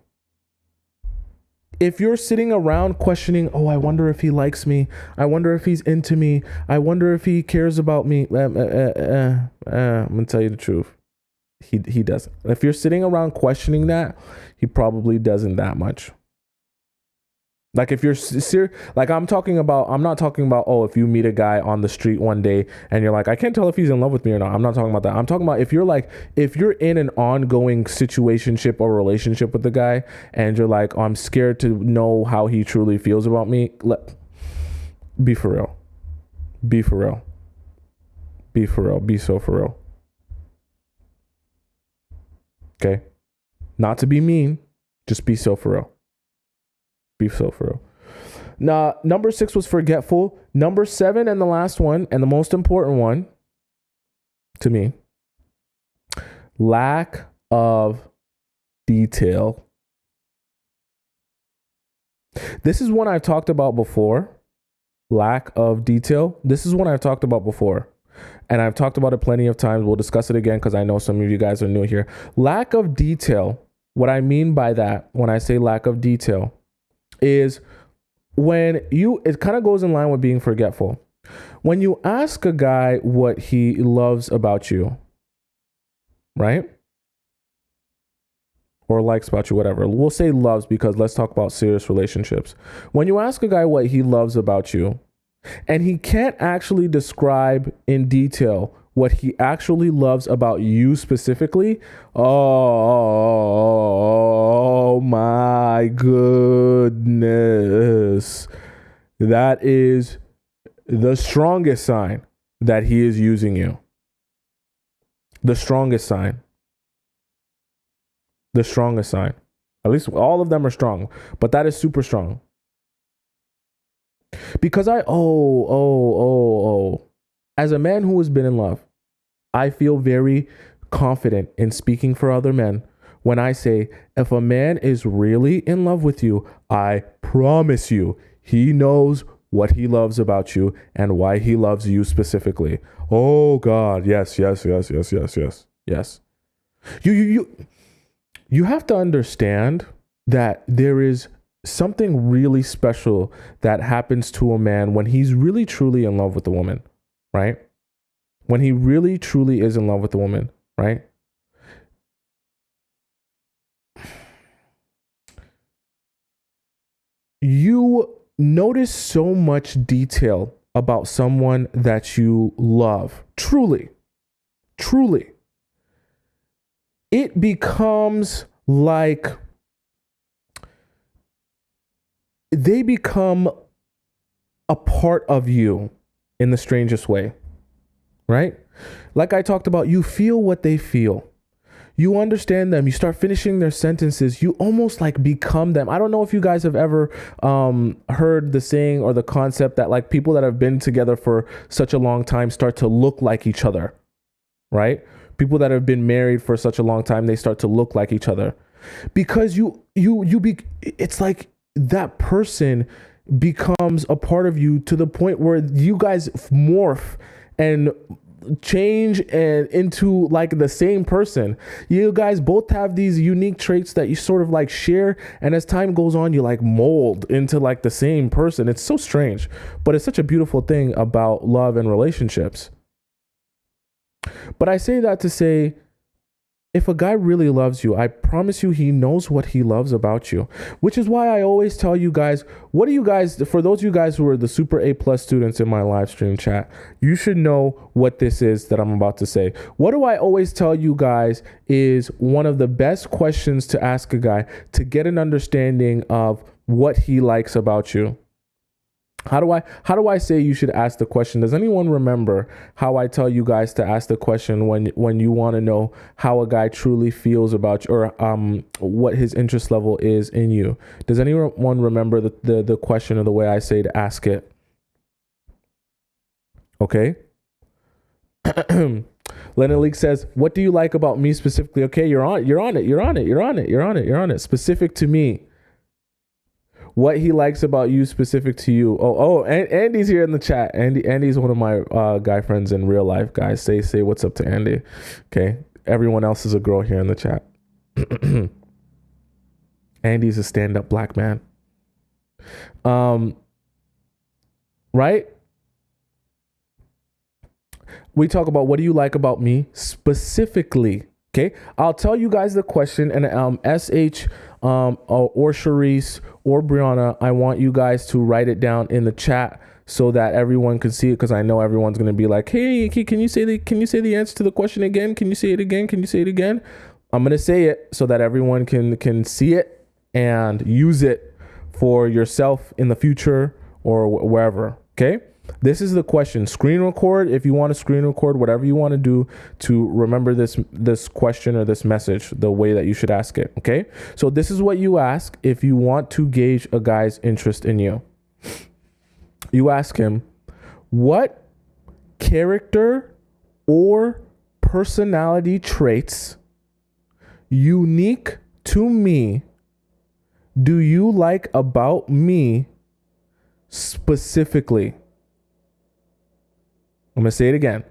If you're sitting around questioning, I wonder if he likes me. I wonder if he's into me. I wonder if he cares about me. I'm going to tell you the truth. He doesn't. If you're sitting around questioning that, he probably doesn't that much. Like if you're serious, like I'm not talking about, if you meet a guy on the street one day and you're like, I can't tell if he's in love with me or not. I'm not talking about that. I'm talking about if you're in an ongoing situationship or relationship with the guy and you're like, I'm scared to know how he truly feels about me. Be for real. Be for real. Be for real. Be so for real. Okay. Not to be mean, just be so for real. Be so for real. Now, number 6 was forgetful. Number 7 and the last one, and the most important one to me, lack of detail. This is one I've talked about before. Lack of detail. This is one I've talked about before. And I've talked about it plenty of times. We'll discuss it again because I know some of you guys are new here. Lack of detail. What I mean by that, when I say lack of detail, is it kind of goes in line with being forgetful. When you ask a guy what he loves about you, right? Or likes about you, whatever. We'll say loves because let's talk about serious relationships. When you ask a guy what he loves about you, and he can't actually describe in detail what he actually loves about you specifically, oh my goodness. That is the strongest sign. that he is using you. The strongest sign. The strongest sign. At least all of them are strong, but that is super strong. Because as a man who has been in love, I feel very confident in speaking for other men when I say, if a man is really in love with you, I promise you, he knows what he loves about you and why he loves you specifically. Oh God, yes. You have to understand that there is something really special that happens to a man when he's really truly in love with a woman, right? When he really truly is in love with a woman, right? You notice so much detail about someone that you love. Truly. It becomes like they become a part of you in the strangest way, right? Like I talked about, you feel what they feel. You understand them. You start finishing their sentences. You almost like become them. I don't know if you guys have ever heard the saying or the concept that like people that have been together for such a long time start to look like each other, right? People that have been married for such a long time, they start to look like each other because it's like that person becomes a part of you to the point where you guys morph and change and into like the same person. You guys both have these unique traits that you sort of like share, and as time goes on you like mold into like the same person. It's so strange, but it's such a beautiful thing about love and relationships. But I say that to say, if a guy really loves you, I promise you he knows what he loves about you, which is why I always tell you guys, for those of you guys who are the super A+ students in my live stream chat, you should know what this is that I'm about to say. What do I always tell you guys is one of the best questions to ask a guy to get an understanding of what he likes about you. How do I say you should ask the question? Does anyone remember how I tell you guys to ask the question when you want to know how a guy truly feels about you, or what his interest level is in you? Does anyone remember the question or the way I say to ask it? Okay. Lennon Leak says, what do you like about me specifically? Okay, you're on it. Specific to me. What he likes about you, specific to you. And Andy's here in the chat. Andy's one of my guy friends in real life, guys. Say what's up to Andy. Okay. Everyone else is a girl here in the chat. Andy's a stand-up black man. Right? We talk about what do you like about me specifically. Okay. I'll tell you guys the question, and SH or Charisse or Brianna, I want you guys to write it down in the chat so that everyone can see it, because I know everyone's going to be like, hey, can you say the answer to the question again? Can you say it again? I'm going to say it so that everyone can see it and use it for yourself in the future or wherever. Okay. This is the question. Screen record if you want to screen record, whatever you want to do to remember this question or this message, the way that you should ask it. Okay. So this is what you ask if you want to gauge a guy's interest in you. You ask him, what character or personality traits unique to me do you like about me specifically? I'm going to say it again.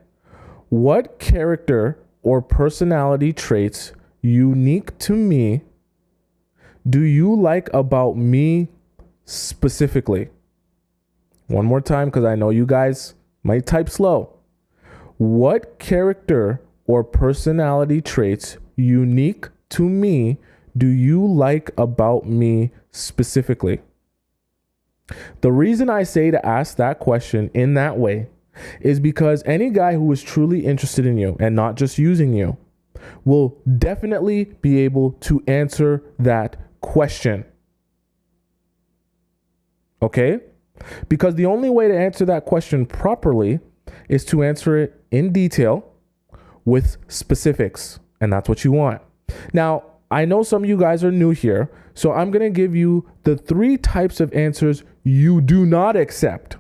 What character or personality traits unique to me do you like about me specifically? One more time, because I know you guys might type slow. What character or personality traits unique to me do you like about me specifically? The reason I say to ask that question in that way is because any guy who is truly interested in you and not just using you will definitely be able to answer that question. Okay? Because the only way to answer that question properly is to answer it in detail with specifics. And that's what you want. Now, I know some of you guys are new here, so I'm going to give you the 3 types of answers you do not accept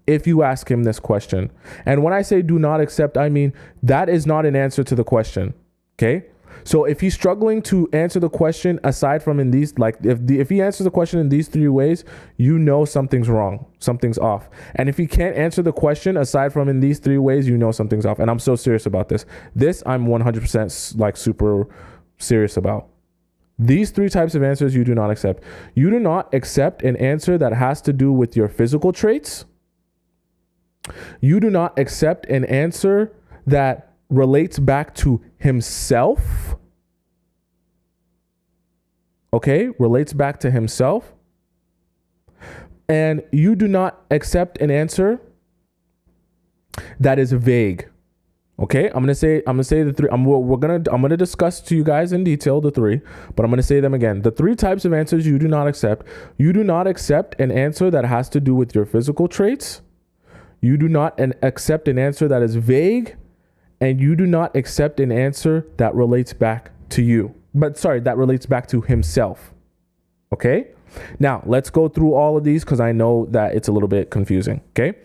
if you ask him this question. And when I say do not accept, I mean that is not an answer to the question. Okay? So if he's struggling to answer the question aside from in these, like if he answers the question in these 3 ways, you know something's wrong, something's off. And if he can't answer the question aside from in these 3 ways, you know something's off. And I'm so serious about this. This I'm 100% like super serious about. These 3 types of answers you do not accept. You do not accept an answer that has to do with your physical traits. You do not accept an answer that relates back to himself. Okay, relates back to himself. And you do not accept an answer that is vague. Okay, I'm gonna say the 3. I'm gonna discuss to you guys in detail the 3, but I'm gonna say them again. The 3 types of answers you do not accept. You do not accept an answer that has to do with your physical traits. You do not accept an answer that is vague, and you do not accept an answer that relates back to you. That relates back to himself. Okay? Now, let's go through all of these because I know that it's a little bit confusing. Okay?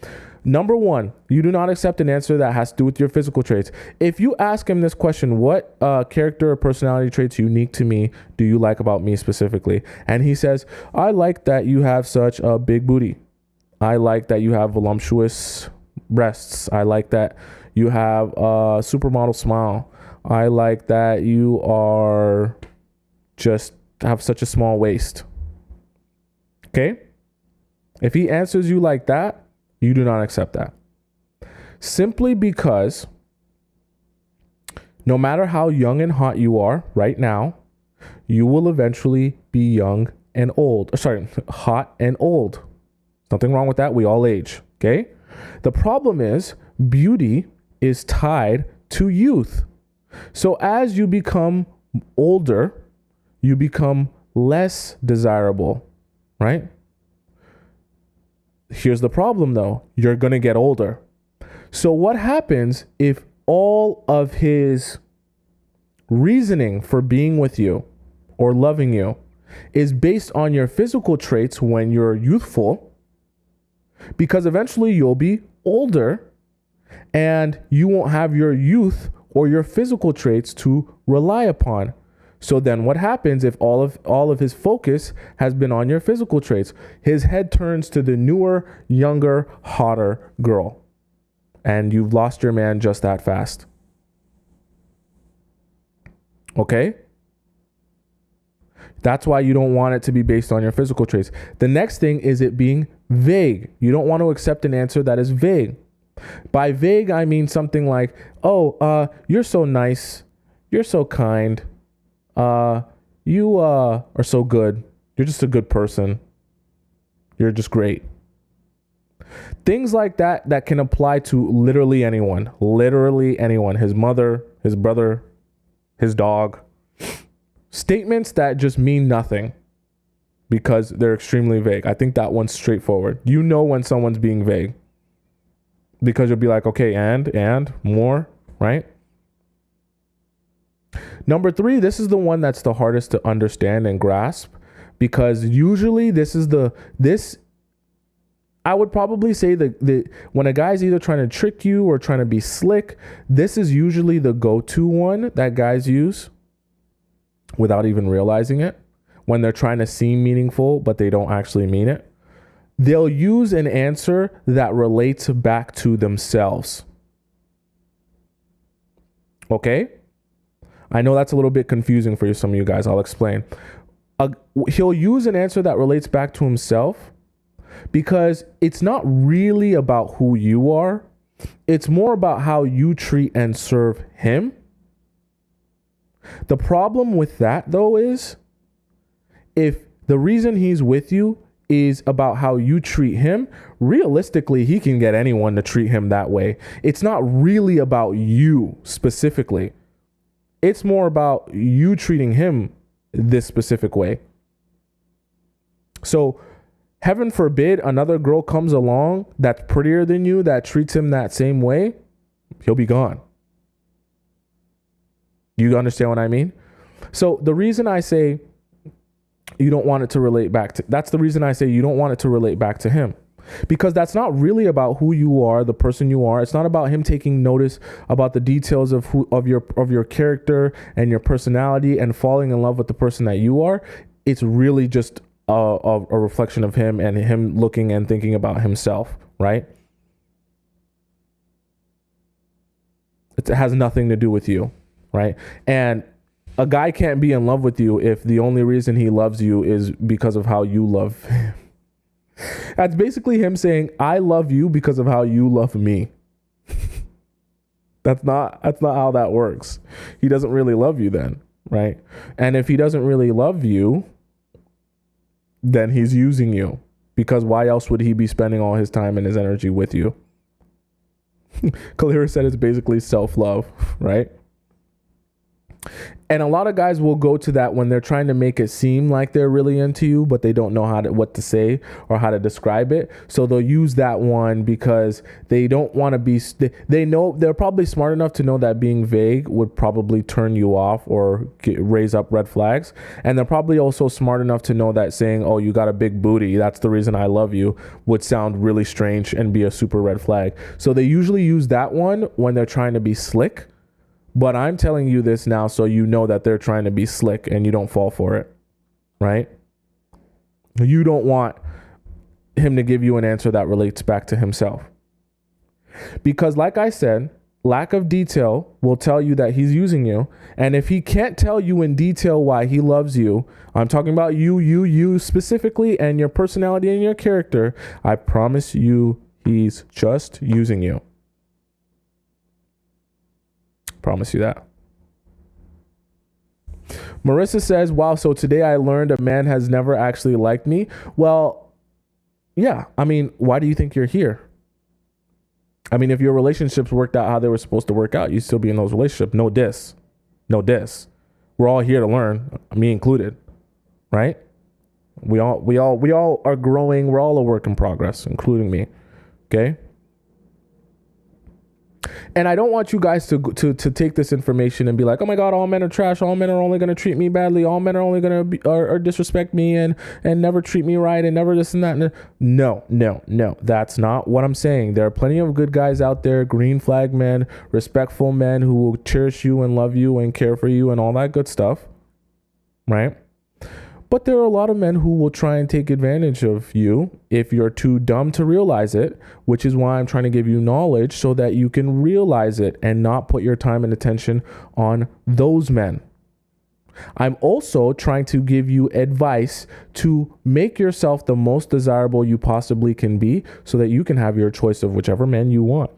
Number 1, you do not accept an answer that has to do with your physical traits. If you ask him this question, what character or personality traits unique to me do you like about me specifically? And he says, I like that you have such a big booty. I like that you have voluptuous breasts. I like that you have a supermodel smile. I like that you are just have such a small waist. Okay? If he answers you like that, you do not accept that. Simply because no matter how young and hot you are right now, you will eventually be young and old. Hot and old. Nothing wrong with that. We all age. Okay? The problem is beauty is tied to youth. So as you become older, you become less desirable, right? Here's the problem though. You're going to get older. So what happens if all of his reasoning for being with you or loving you is based on your physical traits when you're youthful? Because eventually you'll be older and you won't have your youth or your physical traits to rely upon. So then what happens if all of his focus has been on your physical traits? His head turns to the newer, younger, hotter girl. And you've lost your man just that fast. Okay? That's why you don't want it to be based on your physical traits. The next thing is it being vague. You don't want to accept an answer that is vague. By vague, I mean something like, you're so nice. You're so kind. You are so good. You're just a good person. You're just great. Things like that can apply to literally anyone. Literally anyone. His mother, his brother, his dog. Statements that just mean nothing because they're extremely vague. I think that one's straightforward. You know when someone's being vague because you'll be like, okay, and more, right? Number 3, this is the one that's the hardest to understand and grasp because usually I would probably say that when a guy's either trying to trick you or trying to be slick, this is usually the go-to one that guys use without even realizing it. When they're trying to seem meaningful, but they don't actually mean it. They'll use an answer that relates back to themselves. Okay? I know that's a little bit confusing for some of you guys. I'll explain. He'll use an answer that relates back to himself because it's not really about who you are. It's more about how you treat and serve him. The problem with that, though, is if the reason he's with you is about how you treat him, realistically, he can get anyone to treat him that way. It's not really about you specifically. It's more about you treating him this specific way. So Heaven forbid another girl comes along that's prettier than you, that treats him that same way, he'll be gone. You understand what I mean? So the reason I say you don't want it to relate back to, that's the reason I say you don't want it to relate back to him. Because that's not really about who you are, the person you are. It's not about him taking notice about the details of your character and your personality and falling in love with the person that you are. It's really just a reflection of him and him looking and thinking about himself, right? It has nothing to do with you, right? And a guy can't be in love with you if the only reason he loves you is because of how you love him. That's basically him saying, I love you because of how you love me. That's not how that works. He doesn't really love you then, right? And if he doesn't really love you, then he's using you, because why else would he be spending all his time and his energy with you? Kalira said it's basically self-love, right? And a lot of guys will go to that when they're trying to make it seem like they're really into you, but they don't know what to say or how to describe it. So they'll use that one because they don't want to be, they know they're probably smart enough to know that being vague would probably turn you off or raise up red flags. And they're probably also smart enough to know that saying, oh, you got a big booty, that's the reason I love you, would sound really strange and be a super red flag. So they usually use that one when they're trying to be slick. But I'm telling you this now so you know that they're trying to be slick and you don't fall for it, right? You don't want him to give you an answer that relates back to himself. Because like I said, lack of detail will tell you that he's using you. And if he can't tell you in detail why he loves you, I'm talking about you specifically and your personality and your character, I promise you he's just using you. Promise you that. Marissa says, wow, so today I learned a man has never actually liked me. Well, yeah. I mean, why do you think you're here? I mean, if your relationships worked out how they were supposed to work out, you'd still be in those relationships. No diss. We're all here to learn, me included, right? We all are growing. We're all a work in progress, including me. Okay. And I don't want you guys to take this information and be like, oh my God, all men are trash. All men are only going to treat me badly. All men are only going to or disrespect me and never treat me right and never this and that. No. That's not what I'm saying. There are plenty of good guys out there, green flag men, respectful men who will cherish you and love you and care for you and all that good stuff. Right? But there are a lot of men who will try and take advantage of you if you're too dumb to realize it, which is why I'm trying to give you knowledge so that you can realize it and not put your time and attention on those men. I'm also trying to give you advice to make yourself the most desirable you possibly can be so that you can have your choice of whichever man you want.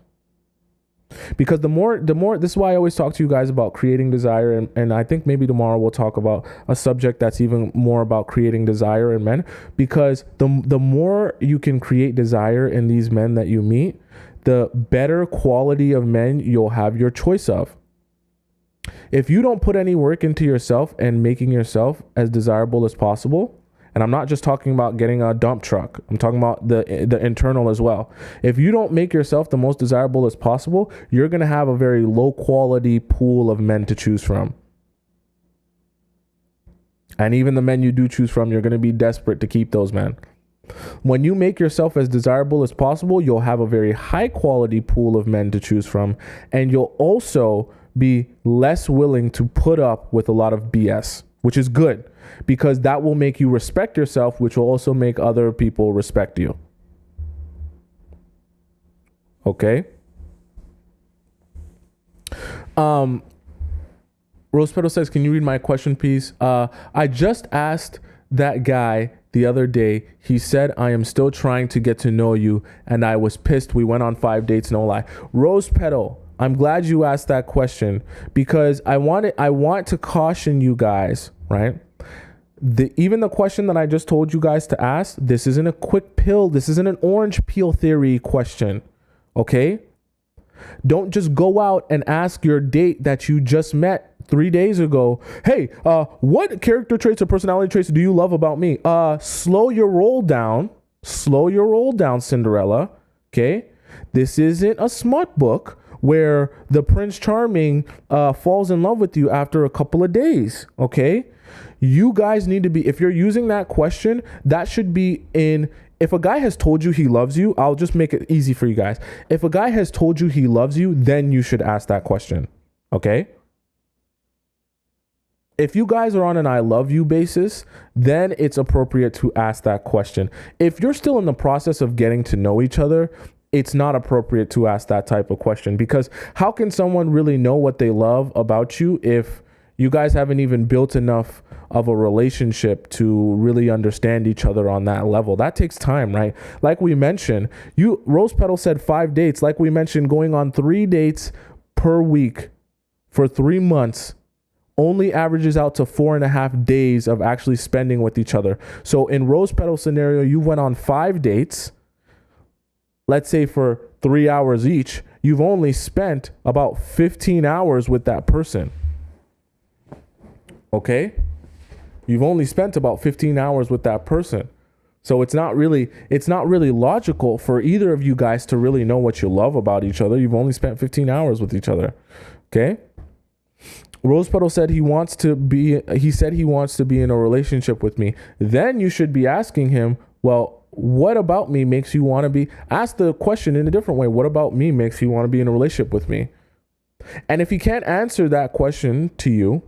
Because the more, this is why I always talk to you guys about creating desire. And I think maybe tomorrow we'll talk about a subject that's even more about creating desire in men, because the more you can create desire in these men that you meet, the better quality of men you'll have your choice of. If you don't put any work into yourself and making yourself as desirable as possible, and I'm not just talking about getting a dump truck. I'm talking about the internal as well. If you don't make yourself the most desirable as possible, you're going to have a very low quality pool of men to choose from. And even the men you do choose from, you're going to be desperate to keep those men. When you make yourself as desirable as possible, you'll have a very high quality pool of men to choose from. And you'll also be less willing to put up with a lot of BS, which is good. Because that will make you respect yourself, which will also make other people respect you. Okay. Rose Petal says, can you read my question, please? I just asked that guy the other day. He said, I am still trying to get to know you. And I was pissed. We went on 5 dates, no lie. Rose Petal, I'm glad you asked that question, because I want to caution you guys, right? Even the question that I just told you guys to ask, this isn't a quick pill. This isn't an orange peel theory question. Okay? Don't just go out and ask your date that you just met 3 days ago, hey, what character traits or personality traits do you love about me? Slow your roll down, Slow your roll down, Cinderella. Okay? This isn't a smart book where the Prince Charming falls in love with you after a couple of days. Okay? You guys need to be, if you're using that question, that should be in, if a guy has told you he loves you, I'll just make it easy for you guys. If a guy has told you he loves you, then you should ask that question. Okay? If you guys are on an I love you basis, then it's appropriate to ask that question. If you're still in the process of getting to know each other, it's not appropriate to ask that type of question, because how can someone really know what they love about you if you guys haven't even built enough of a relationship to really understand each other on that level? That takes time, right? Like we mentioned, Rose Petal said 5 dates. Like we mentioned, going on 3 dates per week for 3 months only averages out to 4.5 days of actually spending with each other. So in Rose Petal scenario, you went on 5 dates, let's say for 3 hours each. You've only spent about 15 hours with that person. Okay? You've only spent about 15 hours with that person. So it's not really logical for either of you guys to really know what you love about each other. You've only spent 15 hours with each other. Okay? Rose Petal said he said he wants to be in a relationship with me. Then you should be asking him, well, what about me makes you want to be? Ask the question in a different way. What about me makes you want to be in a relationship with me? And if he can't answer that question to you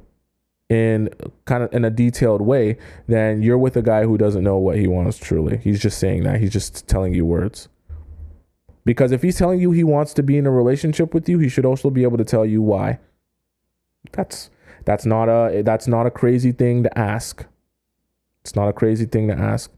in kind of in a detailed way, then you're with a guy who doesn't know what he wants truly. He's just saying that. He's just telling you words. Because if he's telling you he wants to be in a relationship with you, he should also be able to tell you why. That's not a crazy thing to ask. It's not a crazy thing to ask.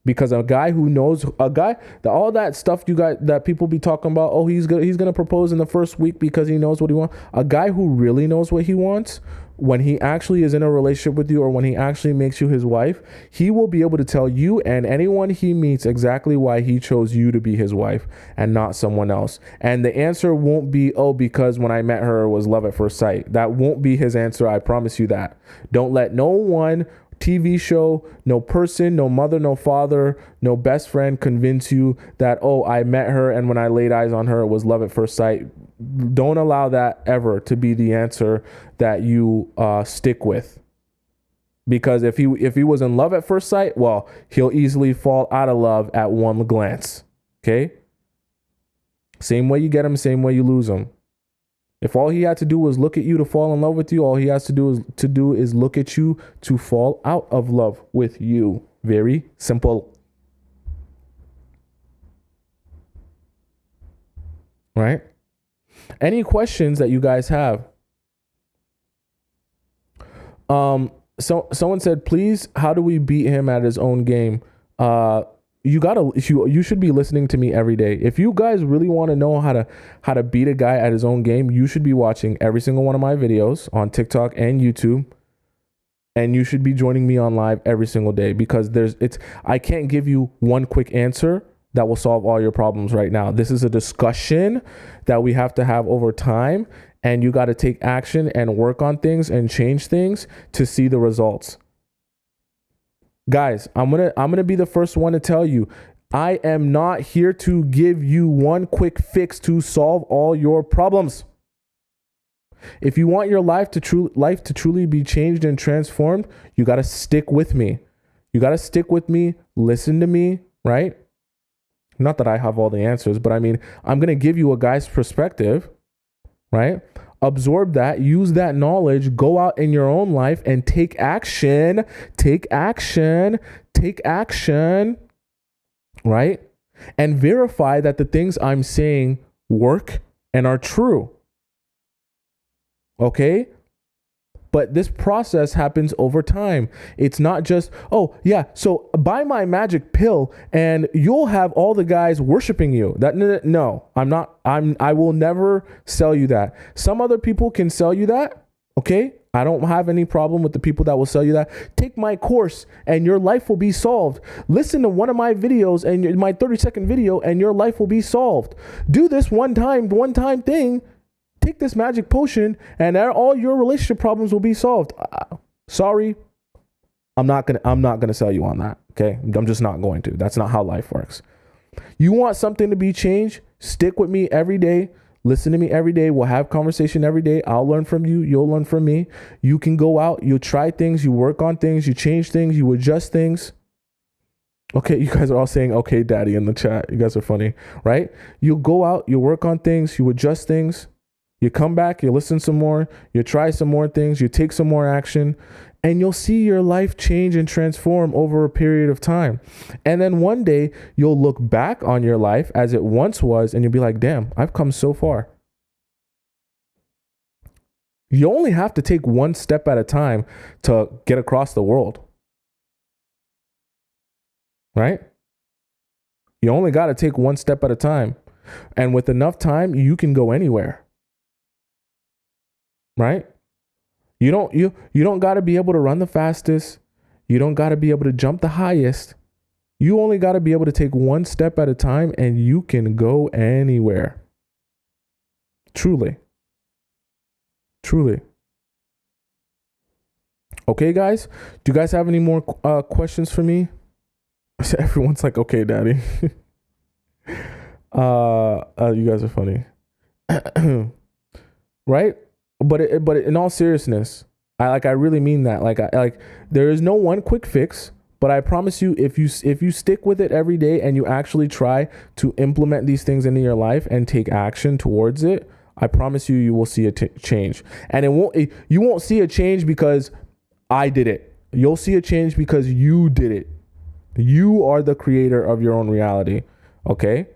Because a guy who knows, all that stuff you guys, that people be talking about, oh, he's gonna propose in the first week because he knows what he wants. A guy who really knows what he wants, when he actually is in a relationship with you, or when he actually makes you his wife, he will be able to tell you and anyone he meets exactly why he chose you to be his wife and not someone else. And the answer won't be, oh, because when I met her it was love at first sight. That won't be his answer. I promise you that. Don't let no one, TV show, no person, no mother, no father, no best friend convince you that, oh, I met her and when I laid eyes on her it was love at first sight. Don't allow that ever to be the answer that you stick with. Because if he was in love at first sight, well, he'll easily fall out of love at one glance. Okay? Same way you get him, same way you lose him. If all he had to do was look at you to fall in love with you, all he has to do is look at you to fall out of love with you. Very simple. Right? Any questions that you guys have? So someone said, please, how do we beat him at his own game? You should be listening to me every day. If you guys really want to know how to beat a guy at his own game, you should be watching every single one of my videos on TikTok and YouTube. And you should be joining me on live every single day, because I can't give you one quick answer that will solve all your problems right now. This is a discussion that we have to have over time, and you got to take action and work on things and change things to see the results. Guys, I'm gonna be the first one to tell you, I am not here to give you one quick fix to solve all your problems. If you want your life to truly be changed and transformed, you got to stick with me. You got to stick with me, listen to me, right? Not that I have all the answers, but I mean, I'm going to give you a guy's perspective, right? Absorb that, use that knowledge, go out in your own life and take action, right? And verify that the things I'm saying work and are true. Okay? But this process happens over time. It's not just, oh yeah, so buy my magic pill and you'll have all the guys worshiping you. No, I will never sell you that. Some other people can sell you that. Okay? I don't have any problem with the people that will sell you that. Take my course and your life will be solved. Listen to one of my videos and my 30-second video and your life will be solved. Do this one time thing. Take this magic potion and all your relationship problems will be solved. Sorry. I'm not gonna sell you on that. Okay. I'm just not going to. That's not how life works. You want something to be changed? Stick with me every day. Listen to me every day. We'll have conversation every day. I'll learn from you. You'll learn from me. You can go out. You try things. You work on things. You change things. You adjust things. Okay, you guys are all saying, okay, daddy, in the chat. You guys are funny, right? You go out. You work on things. You adjust things. You come back. You listen some more. You try some more things. You take some more action. And you'll see your life change and transform over a period of time. And then one day you'll look back on your life as it once was and you'll be like, damn, I've come so far. You only have to take one step at a time to get across the world. Right? You only got to take one step at a time. And with enough time, you can go anywhere. Right? You don't got to be able to run the fastest. You don't got to be able to jump the highest. You only got to be able to take one step at a time and you can go anywhere. Truly. Truly. Okay, guys. Do you guys have any more questions for me? Everyone's like, okay, daddy. You guys are funny. Right? But in all seriousness, I really mean that. Like there is no one quick fix, but I promise you, if you stick with it every day and you actually try to implement these things into your life and take action towards it, I promise you, you will see a change. And you won't see a change because I did it. You'll see a change because you did it. You are the creator of your own reality. Okay?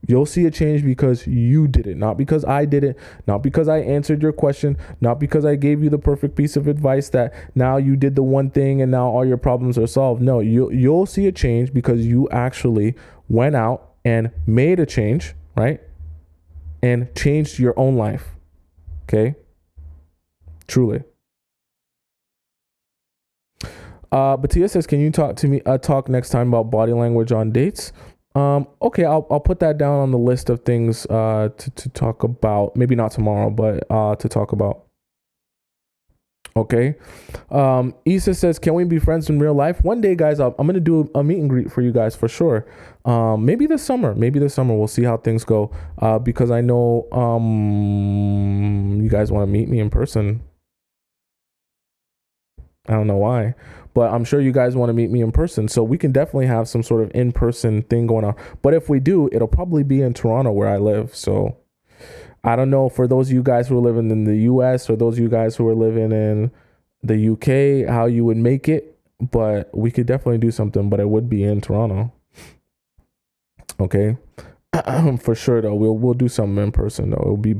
You'll see a change because you did it, not because I did it, not because I answered your question, not because I gave you the perfect piece of advice that now you did the one thing and now all your problems are solved. No, you'll see a change because you actually went out and made a change, right? And changed your own life. Okay? Truly. Batia says, can you talk next time about body language on dates? Okay, I'll put that down on the list of things to talk about. Maybe not tomorrow, but to talk about. Okay. Issa says, can we be friends in real life? One day, guys, I'm going to do a meet and greet for you guys for sure. Maybe this summer. We'll see how things go. Because I know you guys want to meet me in person. I don't know why, but I'm sure you guys want to meet me in person. So we can definitely have some sort of in-person thing going on. But if we do, it'll probably be in Toronto where I live. So I don't know for those of you guys who are living in the US or those of you guys who are living in the UK, how you would make it, but we could definitely do something, but it would be in Toronto. Okay. For sure though. We'll do something in person though. It'll be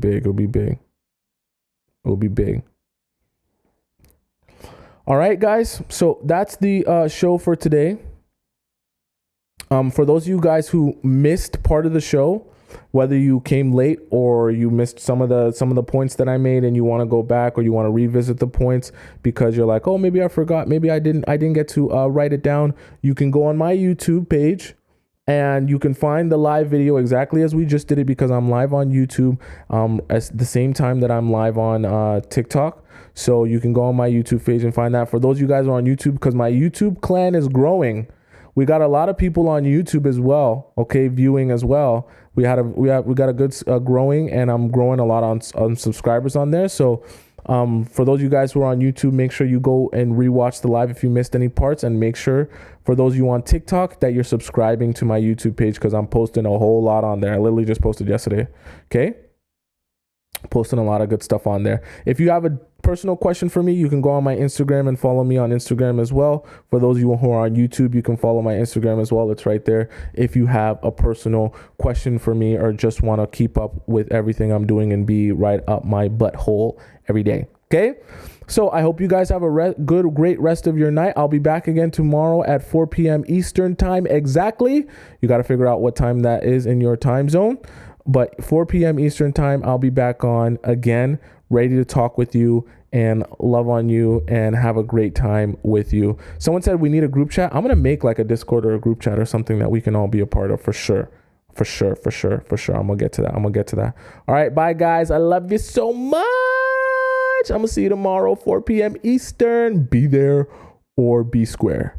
big. All right, guys. So that's the show for today. For those of you guys who missed part of the show, whether you came late or you missed some of the points that I made and you want to go back or you want to revisit the points because you're like, oh, maybe I forgot, maybe I didn't get to write it down, you can go on my YouTube page and you can find the live video exactly as we just did it because I'm live on YouTube at the same time that I'm live on TikTok. So you can go on my YouTube page and find that. For those of you guys who are on YouTube, because my YouTube clan is growing. We got a lot of people on YouTube as well. Okay, viewing as well. We got a good growing, and I'm growing a lot on subscribers on there. So for those of you guys who are on YouTube, make sure you go and rewatch the live if you missed any parts, and make sure for those of you on TikTok that you're subscribing to my YouTube page because I'm posting a whole lot on there. I literally just posted yesterday. Okay. Posting a lot of good stuff on there. If you have a personal question for me, you can go on my Instagram and follow me on Instagram as well. For those of you who are on YouTube, you can follow my Instagram as well. It's right there. If you have a personal question for me or just want to keep up with everything I'm doing and be right up my butthole every day. Okay. So I hope you guys have a great rest of your night. I'll be back again tomorrow at 4 p.m. Eastern time exactly. You got to figure out what time that is in your time zone. But 4 p.m. Eastern time, I'll be back on again, ready to talk with you and love on you and have a great time with you. Someone said we need a group chat. I'm going to make like a Discord or a group chat or something that we can all be a part of for sure. For sure. I'm going to get to that. All right. Bye, guys. I love you so much. I'm going to see you tomorrow, 4 p.m. Eastern. Be there or B square?